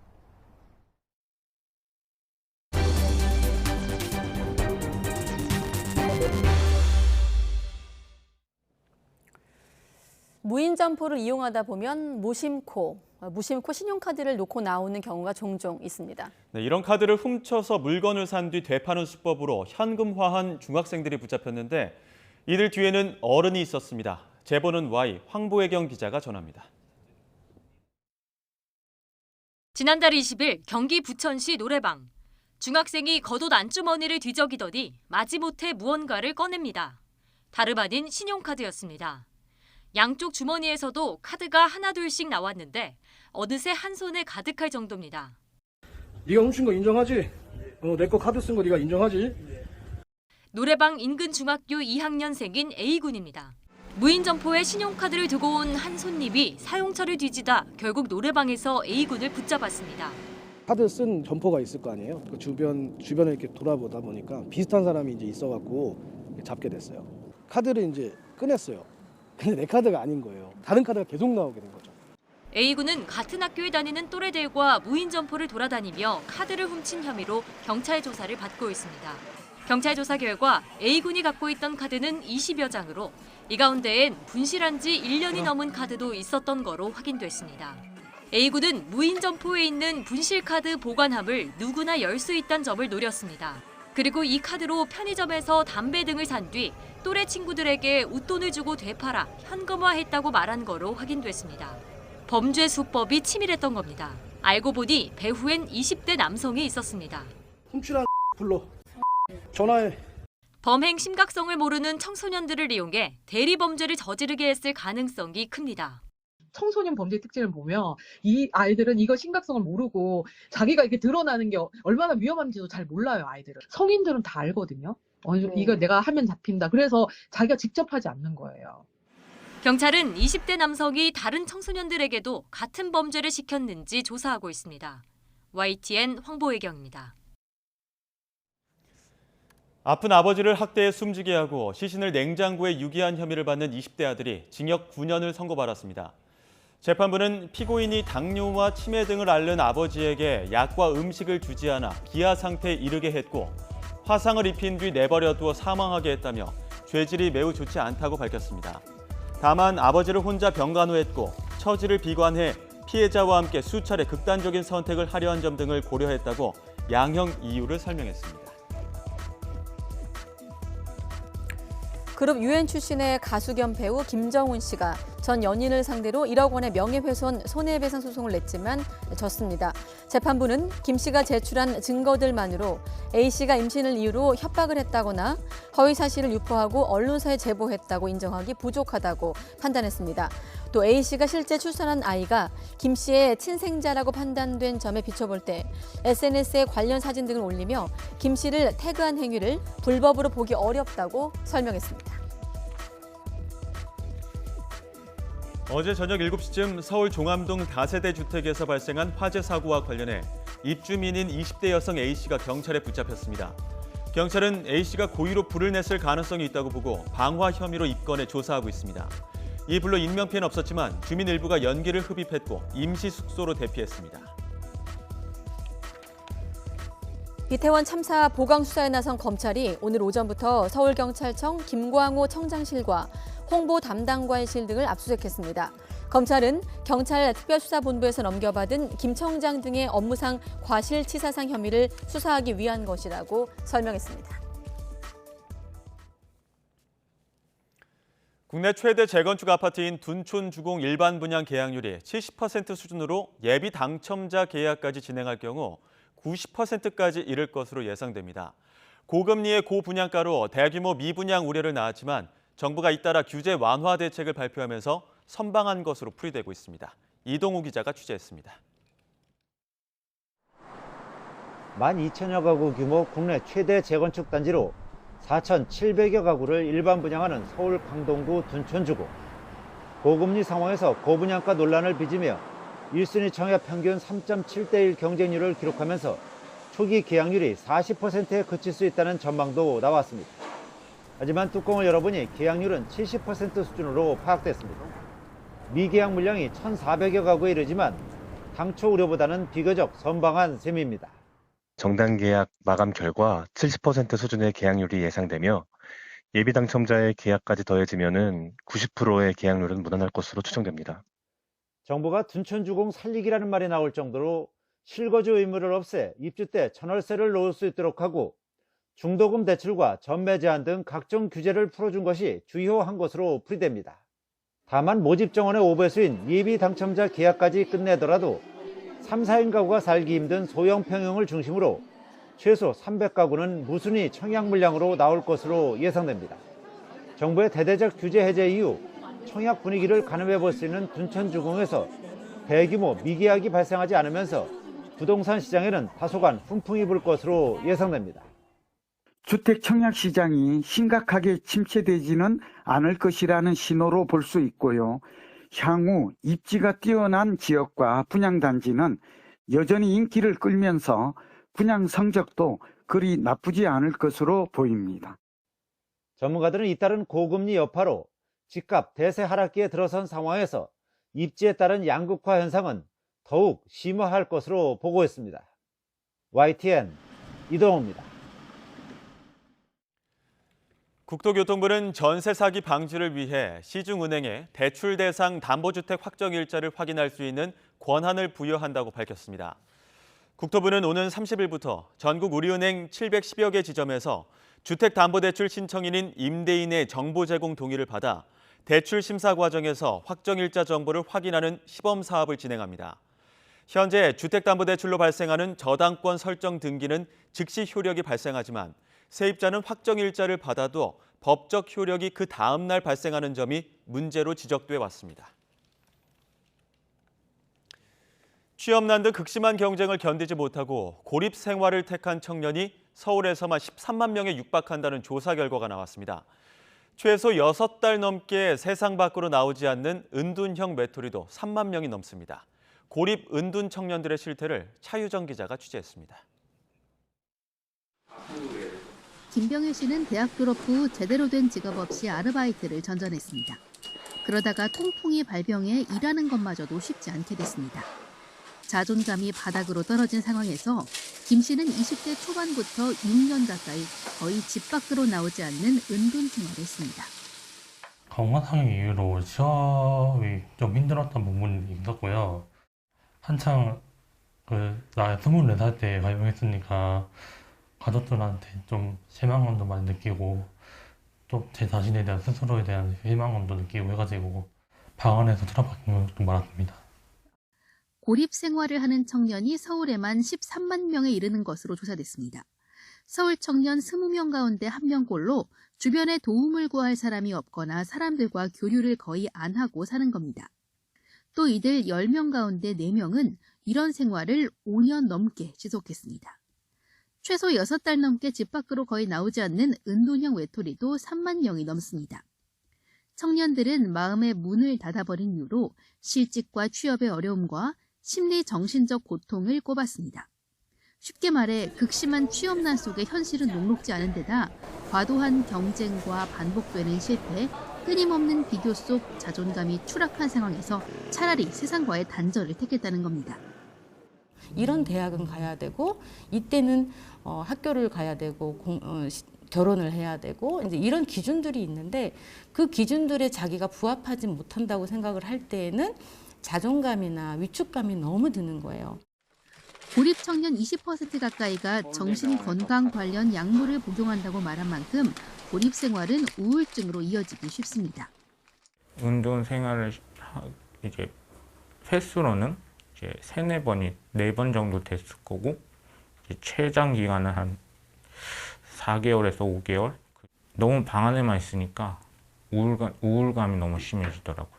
무인 점포를 이용하다 보면 무심코 신용카드를 놓고 나오는 경우가 종종 있습니다. 네, 이런 카드를 훔쳐서 물건을 산 뒤 되파는 수법으로 현금화한 중학생들이 붙잡혔는데 이들 뒤에는 어른이 있었습니다. 제보는 Y 황보혜경 기자가 전합니다. 지난달 20일 경기 부천시 노래방. 중학생이 겉옷 안주머니를 뒤적이더니 마지못해 무언가를 꺼냅니다. 다름 아닌 신용카드였습니다. 양쪽 주머니에서도 카드가 하나둘씩 나왔는데 어느새 한 손에 가득할 정도입니다. 네가 훔친 거 인정하지? 내 거 카드 쓴 거 네가 인정하지? 노래방 인근 중학교 2학년생인 A군입니다. 무인 점포에 신용카드를 두고 온 한 손님이 사용처를 뒤지다 결국 노래방에서 A군을 붙잡았습니다. 카드 쓴 점포가 있을 거 아니에요? 그 주변을 이렇게 돌아보다 보니까 비슷한 사람이 이제 있어갖고 잡게 됐어요. 카드를 이제 꺼냈어요. 근데 내 카드가 아닌 거예요. 다른 카드가 계속 나오게 된 거죠. A군은 같은 학교에 다니는 또래들과 무인 점포를 돌아다니며 카드를 훔친 혐의로 경찰 조사를 받고 있습니다. 경찰 조사 결과 A군이 갖고 있던 카드는 20여 장으로 이 가운데엔 분실한 지 1년이 넘은 카드도 있었던 거로 확인됐습니다. A군은 무인 점포에 있는 분실 카드 보관함을 누구나 열 수 있다는 점을 노렸습니다. 그리고 이 카드로 편의점에서 담배 등을 산 뒤 또래 친구들에게 웃돈을 주고 되팔아 현금화했다고 말한 거로 확인됐습니다. 범죄 수법이 치밀했던 겁니다. 알고 보니 배후엔 20대 남성이 있었습니다. 훔치란 불러. 전화해. 범행 심각성을 모르는 청소년들을 이용해 대리 범죄를 저지르게 했을 가능성이 큽니다. 청소년 범죄 특징을 보면 이 아이들은 이거 심각성을 모르고 자기가 이렇게 드러나는 게 얼마나 위험한지도 잘 몰라요, 아이들은. 성인들은 다 알거든요. 이거 내가 하면 잡힌다. 그래서 자기가 직접 하지 않는 거예요. 경찰은 20대 남성이 다른 청소년들에게도 같은 범죄를 시켰는지 조사하고 있습니다. YTN 황보혜경입니다. 아픈 아버지를 학대해 숨지게 하고 시신을 냉장고에 유기한 혐의를 받는 20대 아들이 징역 9년을 선고받았습니다. 재판부는 피고인이 당뇨와 치매 등을 앓는 아버지에게 약과 음식을 주지 않아 기아 상태에 이르게 했고 화상을 입힌 뒤 내버려두어 사망하게 했다며 죄질이 매우 좋지 않다고 밝혔습니다. 다만 아버지를 혼자 병간호했고 처지를 비관해 피해자와 함께 수차례 극단적인 선택을 하려 한 점 등을 고려했다고 양형 이유를 설명했습니다. 그룹 UN 출신의 가수 겸 배우 김정훈 씨가 전 연인을 상대로 1억 원의 명예훼손 손해배상 소송을 냈지만 졌습니다. 재판부는 김 씨가 제출한 증거들만으로 A 씨가 임신을 이유로 협박을 했다거나 허위 사실을 유포하고 언론사에 제보했다고 인정하기 부족하다고 판단했습니다. 또 A 씨가 실제 출산한 아이가 김 씨의 친생자라고 판단된 점에 비춰볼 때 SNS에 관련 사진 등을 올리며 김 씨를 태그한 행위를 불법으로 보기 어렵다고 설명했습니다. 어제 저녁 7시쯤 서울 종암동 다세대 주택에서 발생한 화재 사고와 관련해 입주민인 20대 여성 A씨가 경찰에 붙잡혔습니다. 경찰은 A씨가 고의로 불을 냈을 가능성이 있다고 보고 방화 혐의로 입건해 조사하고 있습니다. 이 불로 인명피해는 없었지만 주민 일부가 연기를 흡입했고 임시 숙소로 대피했습니다. 이태원 참사 보강 수사에 나선 검찰이 오늘 오전부터 서울경찰청 김광호 청장실과 홍보 담당관실 등을 압수수색했습니다. 검찰은 경찰 특별수사본부에서 넘겨받은 김 청장 등의 업무상 과실치사상 혐의를 수사하기 위한 것이라고 설명했습니다. 국내 최대 재건축 아파트인 둔촌 주공 일반 분양 계약률이 70% 수준으로 예비 당첨자 계약까지 진행할 경우 90%까지 이를 것으로 예상됩니다. 고금리의 고분양가로 대규모 미분양 우려를 낳았지만 정부가 잇따라 규제 완화 대책을 발표하면서 선방한 것으로 풀이되고 있습니다. 이동우 기자가 취재했습니다. 12,000여 가구 규모 국내 최대 재건축 단지로 4,700여 가구를 일반 분양하는 서울 강동구 둔촌주공. 고금리 상황에서 고분양가 논란을 빚으며 1순위 청약 평균 3.7대1 경쟁률을 기록하면서 초기 계약률이 40%에 그칠 수 있다는 전망도 나왔습니다. 하지만 뚜껑을 열어보니 계약률은 70% 수준으로 파악됐습니다. 미계약 물량이 1,400여 가구에 이르지만 당초 우려보다는 비교적 선방한 셈입니다. 정당 계약 마감 결과 70% 수준의 계약률이 예상되며 예비 당첨자의 계약까지 더해지면은 90%의 계약률은 무난할 것으로 추정됩니다. 정부가 둔촌주공 살리기라는 말이 나올 정도로 실거주 의무를 없애 입주 때 전월세를 놓을 수 있도록 하고 중도금 대출과 전매 제한 등 각종 규제를 풀어준 것이 주요한 것으로 풀이됩니다. 다만 모집 정원의 5배수인 예비 당첨자 계약까지 끝내더라도 3, 4인 가구가 살기 힘든 소형 평형을 중심으로 최소 300가구는 무순위 청약 물량으로 나올 것으로 예상됩니다. 정부의 대대적 규제 해제 이후 청약 분위기를 가늠해 볼 수 있는 둔촌주공에서 대규모 미계약이 발생하지 않으면서 부동산 시장에는 다소간 훈풍이 불 것으로 예상됩니다. 주택 청약 시장이 심각하게 침체되지는 않을 것이라는 신호로 볼 수 있고요. 향후 입지가 뛰어난 지역과 분양단지는 여전히 인기를 끌면서 분양 성적도 그리 나쁘지 않을 것으로 보입니다. 전문가들은 잇따른 고금리 여파로 집값 대세 하락기에 들어선 상황에서 입지에 따른 양극화 현상은 더욱 심화할 것으로 보고 있습니다. YTN 이동호입니다. 국토교통부는 전세 사기 방지를 위해 시중은행에 대출 대상 담보주택 확정 일자를 확인할 수 있는 권한을 부여한다고 밝혔습니다. 국토부는 오는 30일부터 전국 우리은행 710여 개 지점에서 주택담보대출 신청인인 임대인의 정보 제공 동의를 받아 대출 심사 과정에서 확정 일자 정보를 확인하는 시범 사업을 진행합니다. 현재 주택담보대출로 발생하는 저당권 설정 등기는 즉시 효력이 발생하지만 세입자는 확정 일자를 받아도 법적 효력이 그 다음 날 발생하는 점이 문제로 지적돼 왔습니다. 취업난 등 극심한 경쟁을 견디지 못하고 고립 생활을 택한 청년이 서울에서만 13만 명에 육박한다는 조사 결과가 나왔습니다. 최소 6달 넘게 세상 밖으로 나오지 않는 은둔형 외톨이도 3만 명이 넘습니다. 고립 은둔 청년들의 실태를 차유정 기자가 취재했습니다. 김병일 씨는 대학 졸업 후 제대로 된 직업 없이 아르바이트를 전전했습니다. 그러다가 통풍이 발병해 일하는 것마저도 쉽지 않게 됐습니다. 자존감이 바닥으로 떨어진 상황에서 김 씨는 20대 초반부터 6년 가까이 거의 집 밖으로 나오지 않는 은둔 생활을 했습니다. 건강 이유로 취업이 좀 힘들었던 부분이 있었고요. 한창 나 24살 때 발병했으니까 가족들한테 좀 실망감도 많이 느끼고 또 제 자신에 대한 스스로에 대한 실망감도 느끼고 해가지고 방 안에서 틀어박힌 것도 많았습니다. 고립 생활을 하는 청년이 서울에만 13만 명에 이르는 것으로 조사됐습니다. 서울 청년 20명 가운데 1명꼴로 주변에 도움을 구할 사람이 없거나 사람들과 교류를 거의 안 하고 사는 겁니다. 또 이들 10명 가운데 4명은 이런 생활을 5년 넘게 지속했습니다. 최소 6달 넘게 집 밖으로 거의 나오지 않는 은둔형 외톨이도 3만 명이 넘습니다. 청년들은 마음의 문을 닫아버린 이유로 실직과 취업의 어려움과 심리 정신적 고통을 꼽았습니다. 쉽게 말해 극심한 취업난 속의 현실은 녹록지 않은 데다 과도한 경쟁과 반복되는 실패, 끊임없는 비교 속 자존감이 추락한 상황에서 차라리 세상과의 단절을 택했다는 겁니다. 이런 대학은 가야 되고 이때는 학교를 가야 되고 결혼을 해야 되고 이제 이런 기준들이 있는데 그 기준들에 자기가 부합하지 못한다고 생각을 할 때에는 자존감이나 위축감이 너무 드는 거예요. 고립 청년 20% 가까이가 정신 건강 관련 약물을 복용한다고 말한 만큼 고립 생활은 우울증으로 이어지기 쉽습니다. 운동 생활을 이제 횟수로는 이제 3-4번이 4번 정도 됐을 거고 이제 최장 기간은 한 4개월에서 5개월. 너무 방 안에만 있으니까 우울감이 너무 심해지더라고요.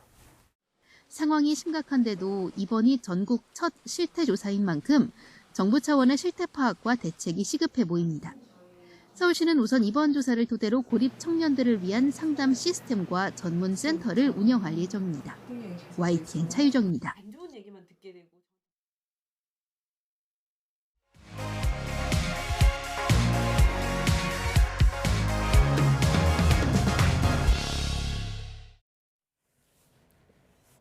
상황이 심각한데도 이번이 전국 첫 실태 조사인 만큼 정부 차원의 실태 파악과 대책이 시급해 보입니다. 서울시는 우선 이번 조사를 토대로 고립 청년들을 위한 상담 시스템과 전문 센터를 운영할 예정입니다. YTN 차유정입니다.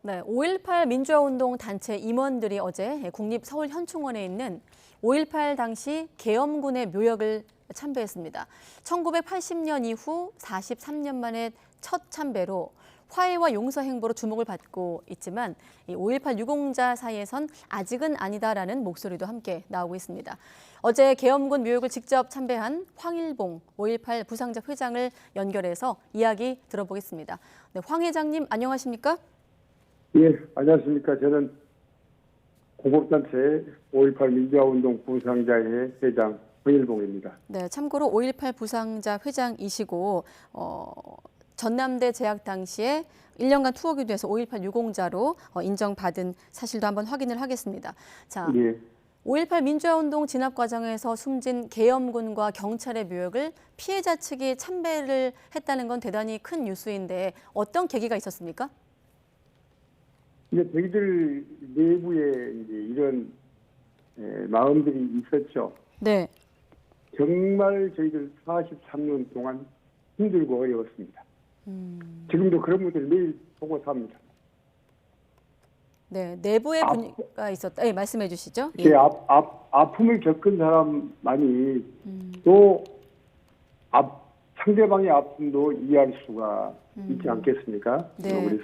네, 5.18 민주화운동 단체 임원들이 어제 국립서울현충원에 있는 5.18 당시 계엄군의 묘역을 참배했습니다. 1980년 이후 43년 만에 첫 참배로 화해와 용서 행보로 주목을 받고 있지만 5.18 유공자 사이에선 아직은 아니다라는 목소리도 함께 나오고 있습니다. 어제 계엄군 묘역을 직접 참배한 황일봉 5.18 부상자 회장을 연결해서 이야기 들어보겠습니다. 네, 황 회장님 안녕하십니까? 예, 안녕하십니까. 저는 공업단체 5.18 민주화운동 부상자의 회장 황일봉입니다. 네, 참고로 5.18 부상자 회장이시고 전남대 재학 당시에 1년간 투옥이 돼서 5.18 유공자로 인정받은 사실도 한번 확인을 하겠습니다. 자, 예. 5.18 민주화운동 진압 과정에서 숨진 계엄군과 경찰의 묘역을 피해자 측이 참배를 했다는 건 대단히 큰 뉴스인데 어떤 계기가 있었습니까? 이제 저희들 내부에 이제 이런 마음들이 있었죠. 네. 정말 저희들 43년 동안 힘들고 어려웠습니다. 지금도 그런 분들을 매일 보고 삽니다. 네, 내부의 분위기가 있었다. 네, 말씀해 주시죠. 예. 아픔을 겪은 사람만이 또 상대방의 아픔도 이해할 수가 있지 않겠습니까? 네. 우리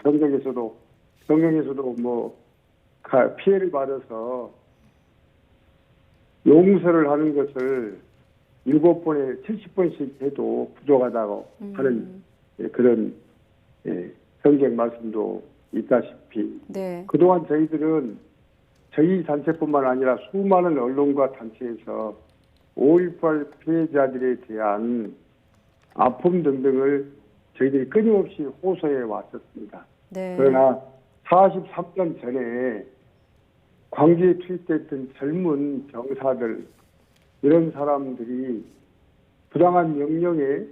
성경에서도 뭐 피해를 받아서 용서를 하는 것을 7번에 70번씩 해도 부족하다고 하는 그런 성경 말씀도 있다시피 네. 그동안 저희들은 저희 단체뿐만 아니라 수많은 언론과 단체에서 5.18 피해자들에 대한 아픔 등등을 저희들이 끊임없이 호소해 왔었습니다. 네. 그러나 43년 전에 광주에 투입됐던 젊은 병사들 이런 사람들이 부당한 명령에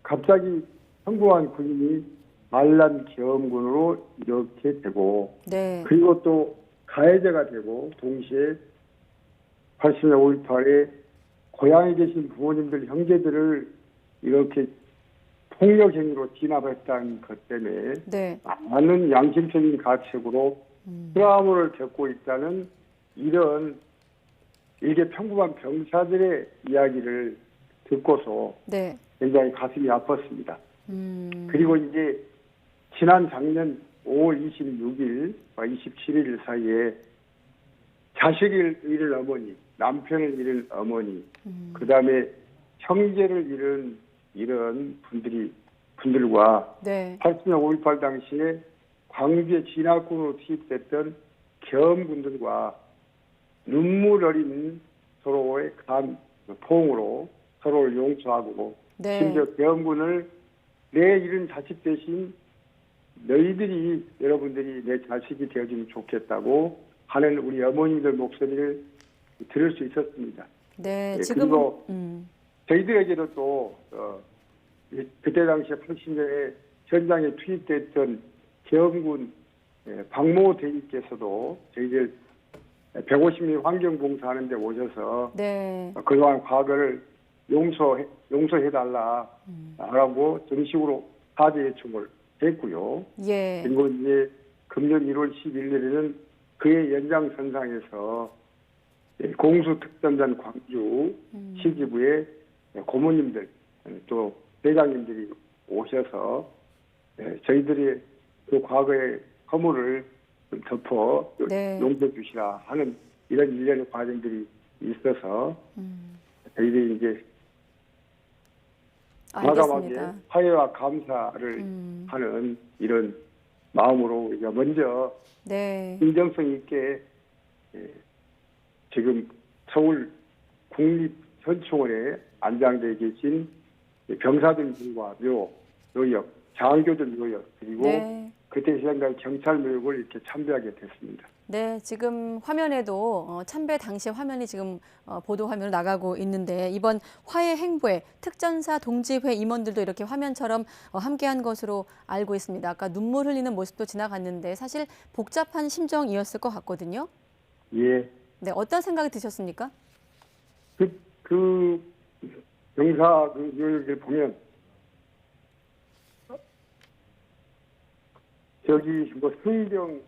갑자기 성공한 군인이 반란 계엄군으로 이렇게 되고 네. 그리고 또 가해자가 되고 동시에 80년 5.18에 고향에 계신 부모님들 형제들을 이렇게 폭력행위로 진압했다는 것 때문에 네. 많은 양심적인 가책으로 트라우마를 겪고 있다는 이런 일개 평범한 병사들의 이야기를 듣고서 네. 굉장히 가슴이 아팠습니다. 그리고 이제 지난 작년 5월 26일과 27일 사이에 자식을 잃은 어머니, 남편을 잃은 어머니, 그 다음에 형제를 잃은 이런 분들과 네. 80년 5.18 당시에 광주에 진압군으로 투입됐던 계엄군들과 눈물 어린 서로의 포옹으로 서로를 용서하고 네. 심지어 계엄군을 내 잃은 자식 대신 너희들이 여러분들이 내 자식이 되어주면 좋겠다고 하는 우리 어머님들 목소리를 들을 수 있었습니다. 네. 예, 지금 그리고 저희들에게도 또 그때 당시에 80년에 현장에 투입됐던 계엄군 박모 대위께서도 저희들 150명 환경봉사하는 데 오셔서 네. 그동안 과거를 용서해달라 라고 정식으로 사죄 요청을 했고요. 예. 그리고 이제 금년 1월 11일에는 그의 연장선상에서 공수특전단 광주 시기부의 고모님들 또 대장님들이 오셔서 저희들이 그 과거의 허물을 좀 덮어 네. 용서해 주시라 하는 이런 일련의 과정들이 있어서 저희들이 이제 과감하게 알겠습니다. 화해와 감사를 하는 이런 마음으로 우리가 먼저 네. 진정성 있게 지금 서울 국립현충원에 안장되어 계신 병사들과 묘역, 장교들 묘역 그리고 네. 그때 시장까지 경찰 묘역을 이렇게 참배하게 됐습니다. 네, 지금 화면에도 참배 당시 화면이 지금 보도 화면으로 나가고 있는데 이번 화해 행보에 특전사 동지회 임원들도 이렇게 화면처럼 함께한 것으로 알고 있습니다. 아까 눈물 흘리는 모습도 지나갔는데 사실 복잡한 심정이었을 것 같거든요. 예. 네, 어떤 생각이 드셨습니까? 그 병사 그 묘역을 보면 저기 뭐 승병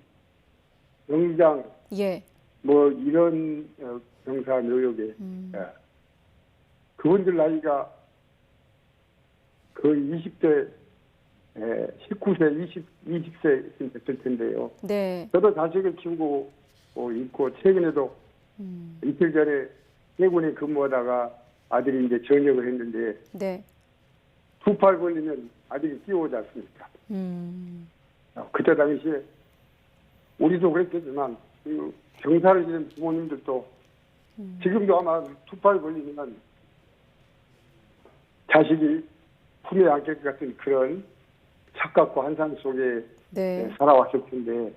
영장, 예. 뭐 이런 병사 묘역에 그분들 나이가 그 20대, 19세, 20세 됐을 텐데요. 네. 저도 자식을 키우고 있고 최근에도 이틀 전에 해군에 근무하다가 아들이 이제 전역을 했는데 네. 두 팔 벌리면 아들이 뛰어오지 않습니까? 그때 당시에 우리도 그랬겠지만 병사를 지낸 부모님들도 지금도 아마 두 팔 벌리면 자식이 품에 안길 것 같은 그런 착각과 환상 속에 네. 살아왔을 텐데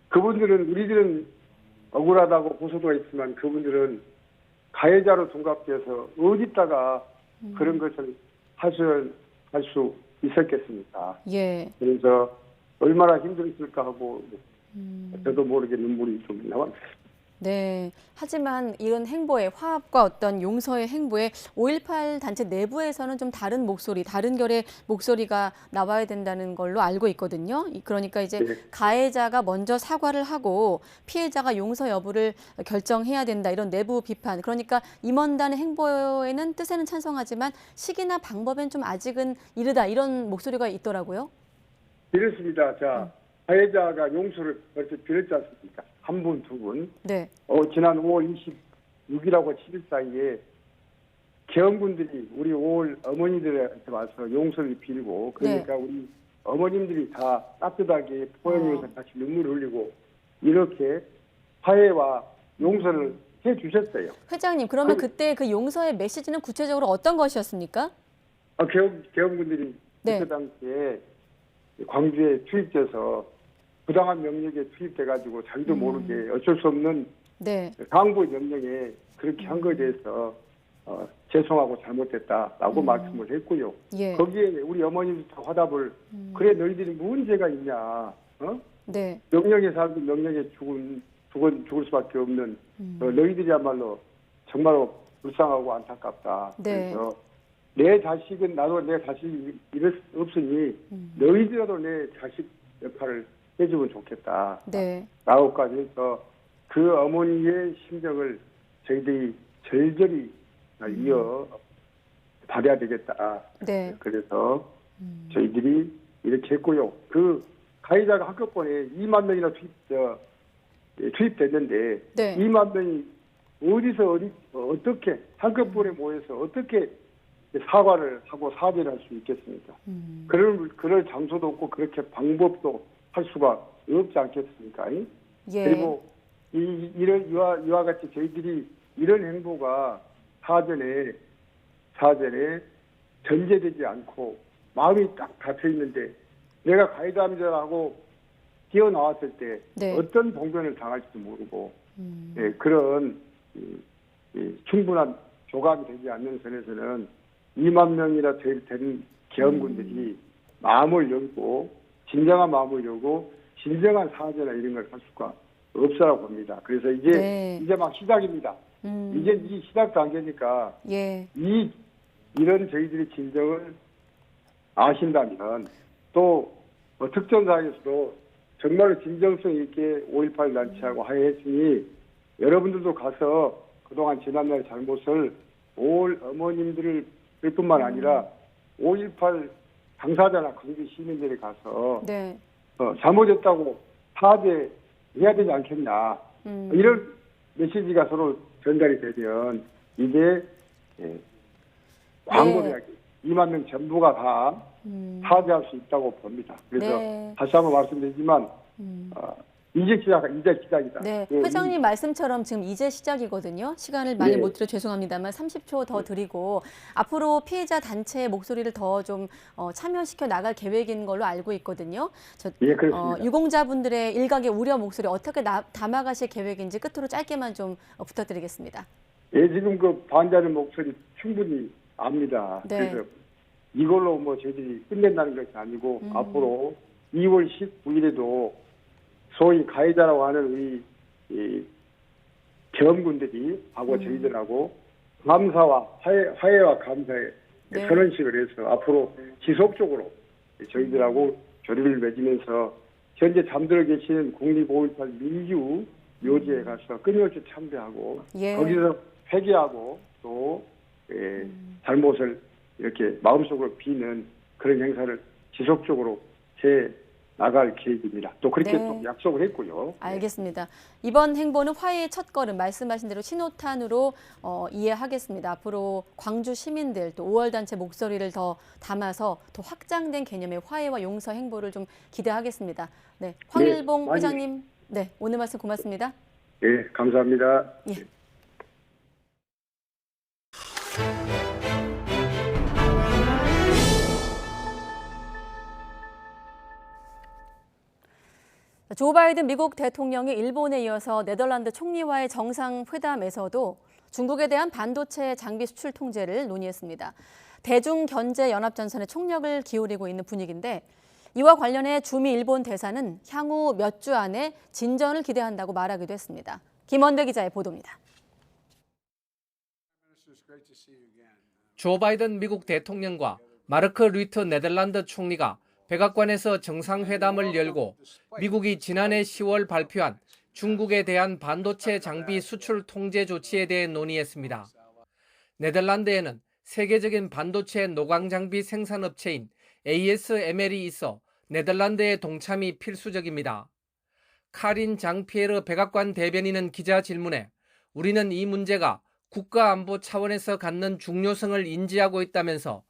그분들은 우리들은 억울하다고 고소도가 있지만 그분들은 가해자로 둔갑돼서 어디다가 그런 것을 할 수 있었겠습니까? 예. 그래서 얼마나 힘들었을까 하고 저도 모르게 눈물이 좀 나왔습니다. 네. 하지만 이런 행보에 화합과 어떤 용서의 행보에 5.18 단체 내부에서는 좀 다른 목소리, 다른 결의 목소리가 나와야 된다는 걸로 알고 있거든요. 그러니까 이제 네. 가해자가 먼저 사과를 하고 피해자가 용서 여부를 결정해야 된다. 이런 내부 비판. 그러니까 임원단의 행보에는 뜻에는 찬성하지만 시기나 방법엔 좀 아직은 이르다. 이런 목소리가 있더라고요. 이렇습니다. 자, 가해자가 용서를 벌써 빌었지 않습니까? 한 분, 두 분. 네. 지난 5월 26일하고 7일 사이에 계엄군들이 우리 5월 어머니들한테 와서 용서를 빌고 그러니까 우리 어머님들이 다 따뜻하게 포용해서 같이 눈물을 흘리고 이렇게 화해와 용서를 해주셨어요. 회장님, 그러면 그때 그 용서의 메시지는 구체적으로 어떤 것이었습니까? 계엄군들이 그 당시에 광주에 투입돼서 부당한 명령에 투입돼가지고 자기도 모르게 어쩔 수 없는 네. 상부의 명령에 그렇게 한 거에 대해서 죄송하고 잘못됐다라고 말씀을 했고요. 예. 거기에 우리 어머니부터 화답을 그래 너희들이 문제가 있냐? 네. 명령에 살고 명령에 죽을 수밖에 없는 너희들이야말로 정말로 불쌍하고 안타깝다. 네. 그래서 내 자식은 나도 내 자식이 이럴 수 없으니 너희들이라도 내 자식 역할을 해주면 좋겠다. 네. 라고까지 해서 그 어머니의 심정을 저희들이 절절히 이어 받아야 되겠다. 네. 그래서 저희들이 이렇게 했고요. 그 가해자가 한꺼번에 2만 명이나 투입됐는데 네. 2만 명이 어디서 어떻게 한꺼번에 모여서 어떻게 사과를 하고 사죄를 할 수 있겠습니까? 그럴 장소도 없고 그렇게 방법도 할 수가 없지 않겠습니까? 예. 그리고 이와 같이 저희들이 이런 행보가 사전에 전제되지 않고 마음이 딱 닫혀 있는데 내가 가해자입니다라고 뛰어나왔을 때 네. 어떤 봉변을 당할지도 모르고 그런 충분한 조감이 되지 않는 선에서는 2만 명이나 되는 계엄군들이 마음을 열고 진정한 마음을 열고 진정한 사죄나 이런 걸 할 수가 없으라고 봅니다. 그래서 이제 막 시작입니다. 이제 이 시작 단계니까 예. 이런 저희들이 진정을 아신다면 또 특전사에서도 정말로 진정성 있게 5.18 난치하고 하야했으니 여러분들도 가서 그동안 지난날 잘못을 올 어머님들을 뿐만 아니라 5.18 당사자나 광주 시민들이 가서 네. 잘못했다고 사죄해야 되지 않겠냐. 이런 메시지가 서로 전달이 되면 이제 광범위하게 2만 명 전부가 다 사죄할 수 있다고 봅니다. 그래서 네. 다시 한번 말씀드리지만 이제 시작이다. 네, 회장님 말씀처럼 지금 이제 시작이거든요. 시간을 많이 네. 못 드려 죄송합니다만 30초 더 드리고 앞으로 피해자 단체의 목소리를 더 좀 참여시켜 나갈 계획인 걸로 알고 있거든요. 예, 그렇습니다. 유공자분들의 일각의 우려 목소리 어떻게 담아가실 계획인지 끝으로 짧게만 좀 부탁드리겠습니다. 예, 지금 그 반대하는 목소리 충분히 압니다. 네. 그래서 이걸로 뭐 저희들이 끝낸다는 것이 아니고 앞으로 2월 19일에도 소위 가해자라고 하는 우리 계엄군들이 하고 저희들하고 감사와 화해와 감사의 네. 선언식을 해서 앞으로 지속적으로 저희들하고 교류를 맺으면서 현재 잠들어 계시는 국립 5.18 민주 묘지에 가서 끊임없이 참배하고 예. 거기서 회개하고 또 잘못을 이렇게 마음속으로 비는 그런 행사를 지속적으로 해 나갈 계획입니다. 또 그렇게 네. 또 약속을 했고요. 알겠습니다. 이번 행보는 화해의 첫걸음 말씀하신 대로 신호탄으로 이해하겠습니다. 앞으로 광주 시민들 또 5월 단체 목소리를 더 담아서 더 확장된 개념의 화해와 용서 행보를 좀 기대하겠습니다. 네, 황일봉 많이... 회장님, 네 오늘 말씀 고맙습니다. 네, 감사합니다. 예. 조 바이든 미국 대통령이 일본에 이어서 네덜란드 총리와의 정상회담에서도 중국에 대한 반도체 장비 수출 통제를 논의했습니다. 대중경제연합전선의 총력을 기울이고 있는 분위기인데 이와 관련해 주미 일본 대사는 향후 몇 주 안에 진전을 기대한다고 말하기도 했습니다. 김원배 기자의 보도입니다. 조 바이든 미국 대통령과 마르크 류트 네덜란드 총리가 백악관에서 정상회담을 열고 미국이 지난해 10월 발표한 중국에 대한 반도체 장비 수출 통제 조치에 대해 논의했습니다. 네덜란드에는 세계적인 반도체 노광 장비 생산업체인 ASML이 있어 네덜란드의 동참이 필수적입니다. 카린 장피에르 백악관 대변인은 기자 질문에 우리는 이 문제가 국가안보 차원에서 갖는 중요성을 인지하고 있다면서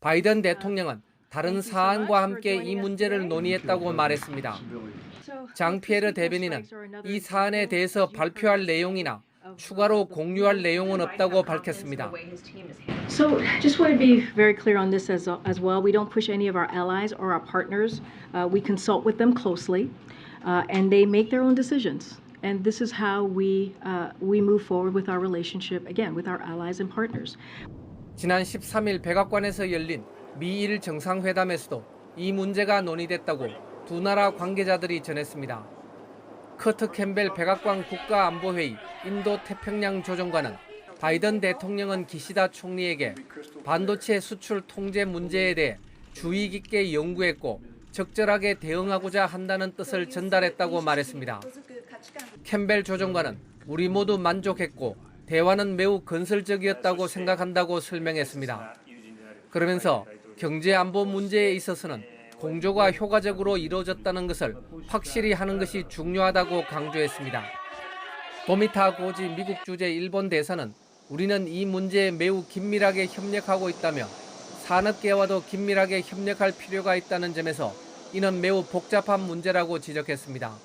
바이든 대통령은 다른 사안과 함께 이 문제를 논의했다고 말했습니다. 장피에르 대변인은 이 사안에 대해서 발표할 내용이나 추가로 공유할 내용은 없다고 밝혔습니다. So just want to be very clear on this as well. We don't push any of our allies or our partners. We consult with them closely. and they make their own decisions. And this is how we move forward with our relationship, again, with our allies and partners. 지난 13일 백악관에서 열린 미일 정상회담에서도 이 문제가 논의됐다고 두 나라 관계자들이 전했습니다. 커트 캠벨 백악관 국가안보회의 인도태평양 조정관은 바이든 대통령은 기시다 총리에게 반도체 수출 통제 문제에 대해 주의 깊게 연구했고 적절하게 대응하고자 한다는 뜻을 전달했다고 말했습니다. 캠벨 조정관은 우리 모두 만족했고 대화는 매우 건설적이었다고 생각한다고 설명했습니다. 그러면서 경제 안보 문제에 있어서는 공조가 효과적으로 이루어졌다는 것을 확실히 하는 것이 중요하다고 강조했습니다. 도미타 고지 미국 주재 일본 대사는 우리는 이 문제에 매우 긴밀하게 협력하고 있다며 산업계와도 긴밀하게 협력할 필요가 있다는 점에서 이는 매우 복잡한 문제라고 지적했습니다.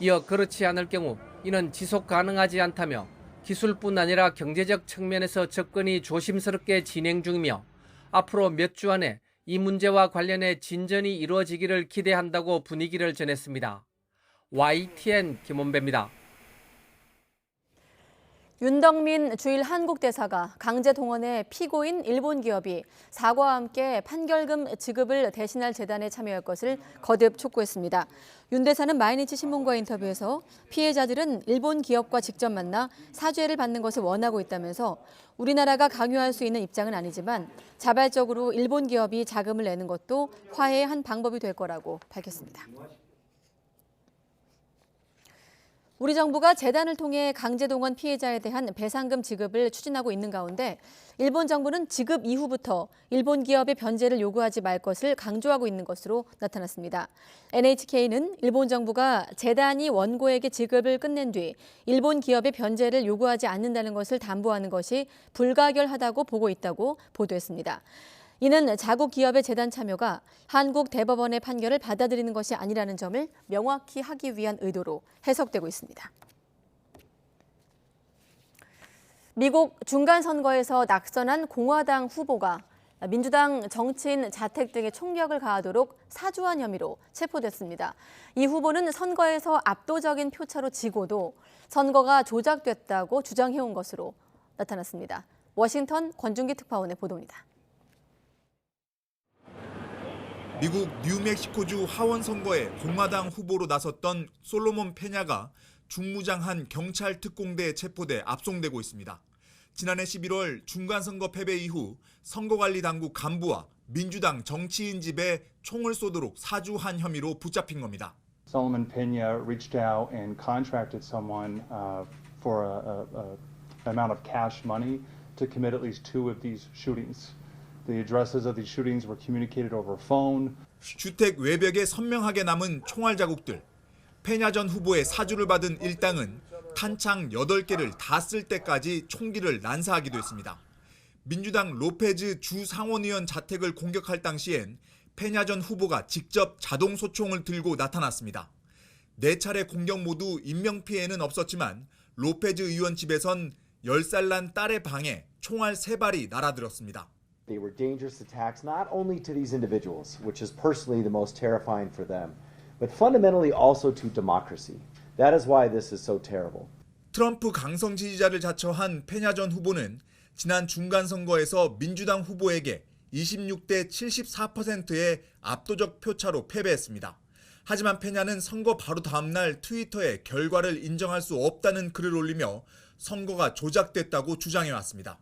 이어 그렇지 않을 경우 이는 지속 가능하지 않다며 기술뿐 아니라 경제적 측면에서 접근이 조심스럽게 진행 중이며 앞으로 몇 주 안에 이 문제와 관련해 진전이 이루어지기를 기대한다고 분위기를 전했습니다. YTN 김원배입니다. 윤덕민 주일 한국대사가 강제 동원의 피고인 일본 기업이 사과와 함께 판결금 지급을 대신할 재단에 참여할 것을 거듭 촉구했습니다. 윤 대사는 마이니치 신문과 인터뷰에서 피해자들은 일본 기업과 직접 만나 사죄를 받는 것을 원하고 있다면서 우리나라가 강요할 수 있는 입장은 아니지만 자발적으로 일본 기업이 자금을 내는 것도 화해의 한 방법이 될 거라고 밝혔습니다. 우리 정부가 재단을 통해 강제동원 피해자에 대한 배상금 지급을 추진하고 있는 가운데 일본 정부는 지급 이후부터 일본 기업의 변제를 요구하지 말 것을 강조하고 있는 것으로 나타났습니다. NHK는 일본 정부가 재단이 원고에게 지급을 끝낸 뒤 일본 기업의 변제를 요구하지 않는다는 것을 담보하는 것이 불가결하다고 보고 있다고 보도했습니다. 이는 자국 기업의 재단 참여가 한국 대법원의 판결을 받아들이는 것이 아니라는 점을 명확히 하기 위한 의도로 해석되고 있습니다. 미국 중간선거에서 낙선한 공화당 후보가 민주당 정치인 자택 등에 총력을 가하도록 사주한 혐의로 체포됐습니다. 이 후보는 선거에서 압도적인 표차로 지고도 선거가 조작됐다고 주장해온 것으로 나타났습니다. 워싱턴 권준기 특파원의 보도입니다. 미국 뉴멕시코주 하원 선거에 공화당 후보로 나섰던 솔로몬 페냐가 중무장한 경찰 특공대에 체포돼 압송되고 있습니다. 지난해 11월 중간선거 패배 이후 선거관리당국 간부와 민주당 정치인 집에 총을 쏘도록 사주한 혐의로 붙잡힌 겁니다. Solomon Pena reached out and contracted someone for an amount of cash money to commit at least 2 of these shootings. The addresses of these shootings were communicated over phone. 주택 외벽에 선명하게 남은 총알 자국들. 페냐 전 후보의 사주를 받은 일당은 탄창 8개를 다 쓸 때까지 총기를 난사하기도 했습니다. 민주당 로페즈 주 상원의원 자택을 공격할 당시엔 페냐 전 후보가 직접 자동 소총을 들고 나타났습니다. 4차례 공격 모두 인명피해는 없었지만 로페즈 의원 집에선 10살 난 딸의 방에 총알 3발이 날아들었습니다. They were dangerous attacks not only to these individuals, which is personally the most terrifying for them, but fundamentally also to democracy. That is why this is so terrible. 트럼프 강성 지지자를 자처한 페냐 전 후보는 지난 중간선거에서 민주당 후보에게 26대 74%의 압도적 표차로 패배했습니다. 하지만 페냐는 선거 바로 다음 날 트위터에 결과를 인정할 수 없다는 글을 올리며 선거가 조작됐다고 주장해왔습니다.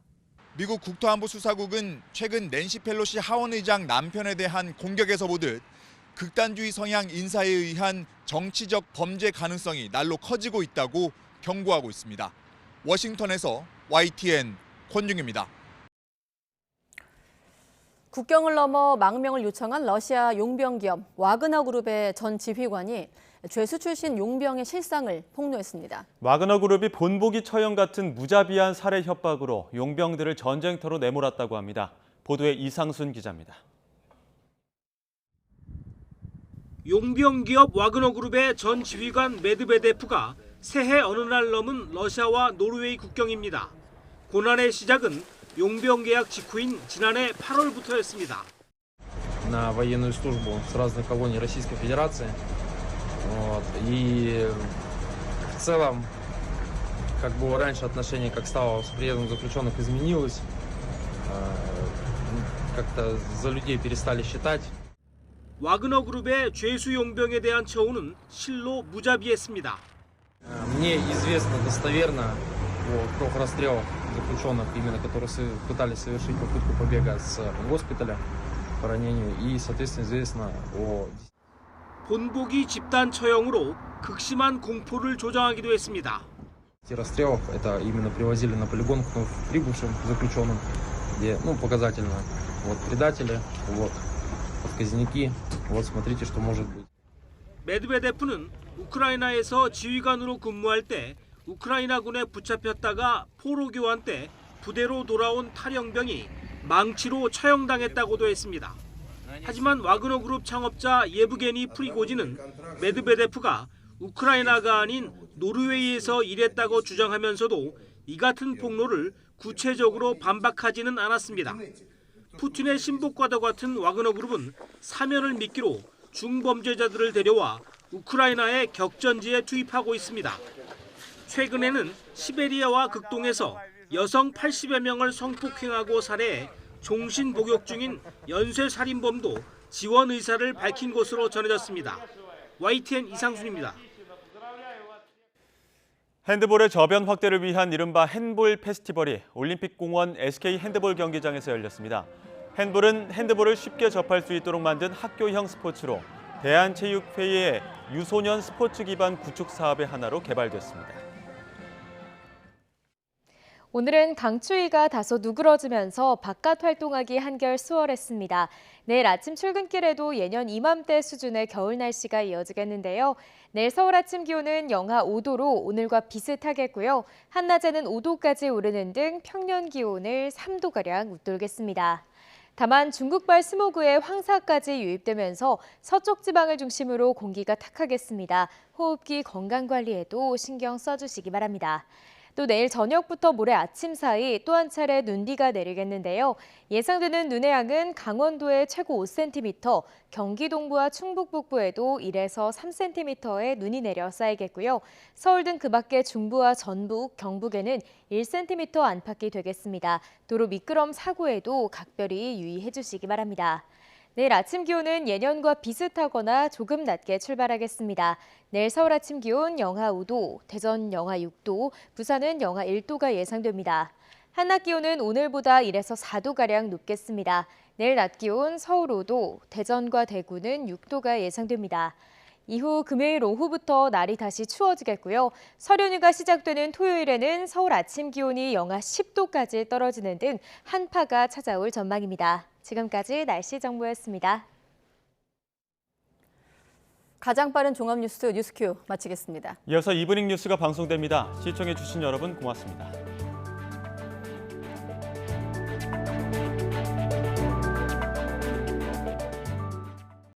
미국 국토안보수사국은 최근 낸시 펠로시 하원의장 남편에 대한 공격에서 보듯 극단주의 성향 인사에 의한 정치적 범죄 가능성이 날로 커지고 있다고 경고하고 있습니다. 워싱턴에서 YTN 권중입니다. 국경을 넘어 망명을 요청한 러시아 용병 기업 와그너 그룹의 전 지휘관이 죄수 출신 용병의 실상을 폭로했습니다. 와그너 그룹이 본보기 처형 같은 무자비한 살해 협박으로 용병들을 전쟁터로 내몰았다고 합니다. 보도에 이상순 기자입니다. 용병 기업 와그너 그룹의 전 지휘관 메드베데프가 새해 어느 날 넘은 러시아와 노르웨이 국경입니다. 고난의 시작은 용병 계약 직후인 지난해 8월부터였습니다. На военную службу с разных колоний Российской Федерации Вот. И в целом, как бы раньше отношение к стало с приездом заключенных изменилось. Как-то за людей перестали считать. 와그너 그룹의 죄수 용병에 대한 처우는 실로 무자비했습니다. Мне известно достоверно о 3 расстрелах заключенных, именно которые пытались совершить попытку побега с госпиталя по ранению, и, соответственно, известно о... 본보기 집단 처형으로 극심한 공포를 조장하기도 했습니다. расстрелов. Это именно привозили на полигон к прибывшим заключенным, где, показательно, вот предатели, вот отказники, вот смотрите, что может быть. 메드베데프는 우크라이나에서 지휘관으로 근무할 때 우크라이나군에 붙잡혔다가 포로 교환 때 부대로 돌아온 탈영병이 망치로 처형당했다고도 했습니다. 하지만 와그너 그룹 창업자 예브게니 프리고진은 메드베데프가 우크라이나가 아닌 노르웨이에서 일했다고 주장하면서도 이 같은 폭로를 구체적으로 반박하지는 않았습니다. 푸틴의 신복과도 같은 와그너 그룹은 사면을 미끼로 중범죄자들을 데려와 우크라이나의 격전지에 투입하고 있습니다. 최근에는 시베리아와 극동에서 여성 80여 명을 성폭행하고 살해해 종신 복역 중인 연쇄살인범도 지원 의사를 밝힌 것으로 전해졌습니다. YTN 이상순입니다. 핸드볼의 저변 확대를 위한 이른바 핸볼 페스티벌이 올림픽공원 SK 핸드볼 경기장에서 열렸습니다. 핸볼은 핸드볼을 쉽게 접할 수 있도록 만든 학교형 스포츠로 대한체육회의 유소년 스포츠 기반 구축 사업의 하나로 개발됐습니다. 오늘은 강추위가 다소 누그러지면서 바깥 활동하기 한결 수월했습니다. 내일 아침 출근길에도 예년 이맘때 수준의 겨울 날씨가 이어지겠는데요. 내일 서울 아침 기온은 영하 5도로 오늘과 비슷하겠고요. 한낮에는 5도까지 오르는 등 평년 기온을 3도가량 웃돌겠습니다. 다만 중국발 스모그의 황사까지 유입되면서 서쪽 지방을 중심으로 공기가 탁하겠습니다. 호흡기 건강관리에도 신경 써주시기 바랍니다. 또 내일 저녁부터 모레 아침 사이 또 한 차례 눈비가 내리겠는데요. 예상되는 눈의 양은 강원도에 최고 5cm, 경기 동부와 충북 북부에도 1에서 3cm의 눈이 내려 쌓이겠고요. 서울 등 그 밖의 중부와 전북, 경북에는 1cm 안팎이 되겠습니다. 도로 미끄럼 사고에도 각별히 유의해 주시기 바랍니다. 내일 아침 기온은 예년과 비슷하거나 조금 낮게 출발하겠습니다. 내일 서울 아침 기온 영하 5도, 대전 영하 6도, 부산은 영하 1도가 예상됩니다. 한낮 기온은 오늘보다 1에서 4도가량 높겠습니다. 내일 낮 기온 서울 5도, 대전과 대구는 6도가 예상됩니다. 이후 금요일 오후부터 날이 다시 추워지겠고요. 설 연휴가 시작되는 토요일에는 서울 아침 기온이 영하 10도까지 떨어지는 등 한파가 찾아올 전망입니다. 지금까지 날씨 정보였습니다. 가장 빠른 종합뉴스 뉴스큐 마치겠습니다. 이어서 이브닝 뉴스가 방송됩니다. 시청해주신 여러분 고맙습니다.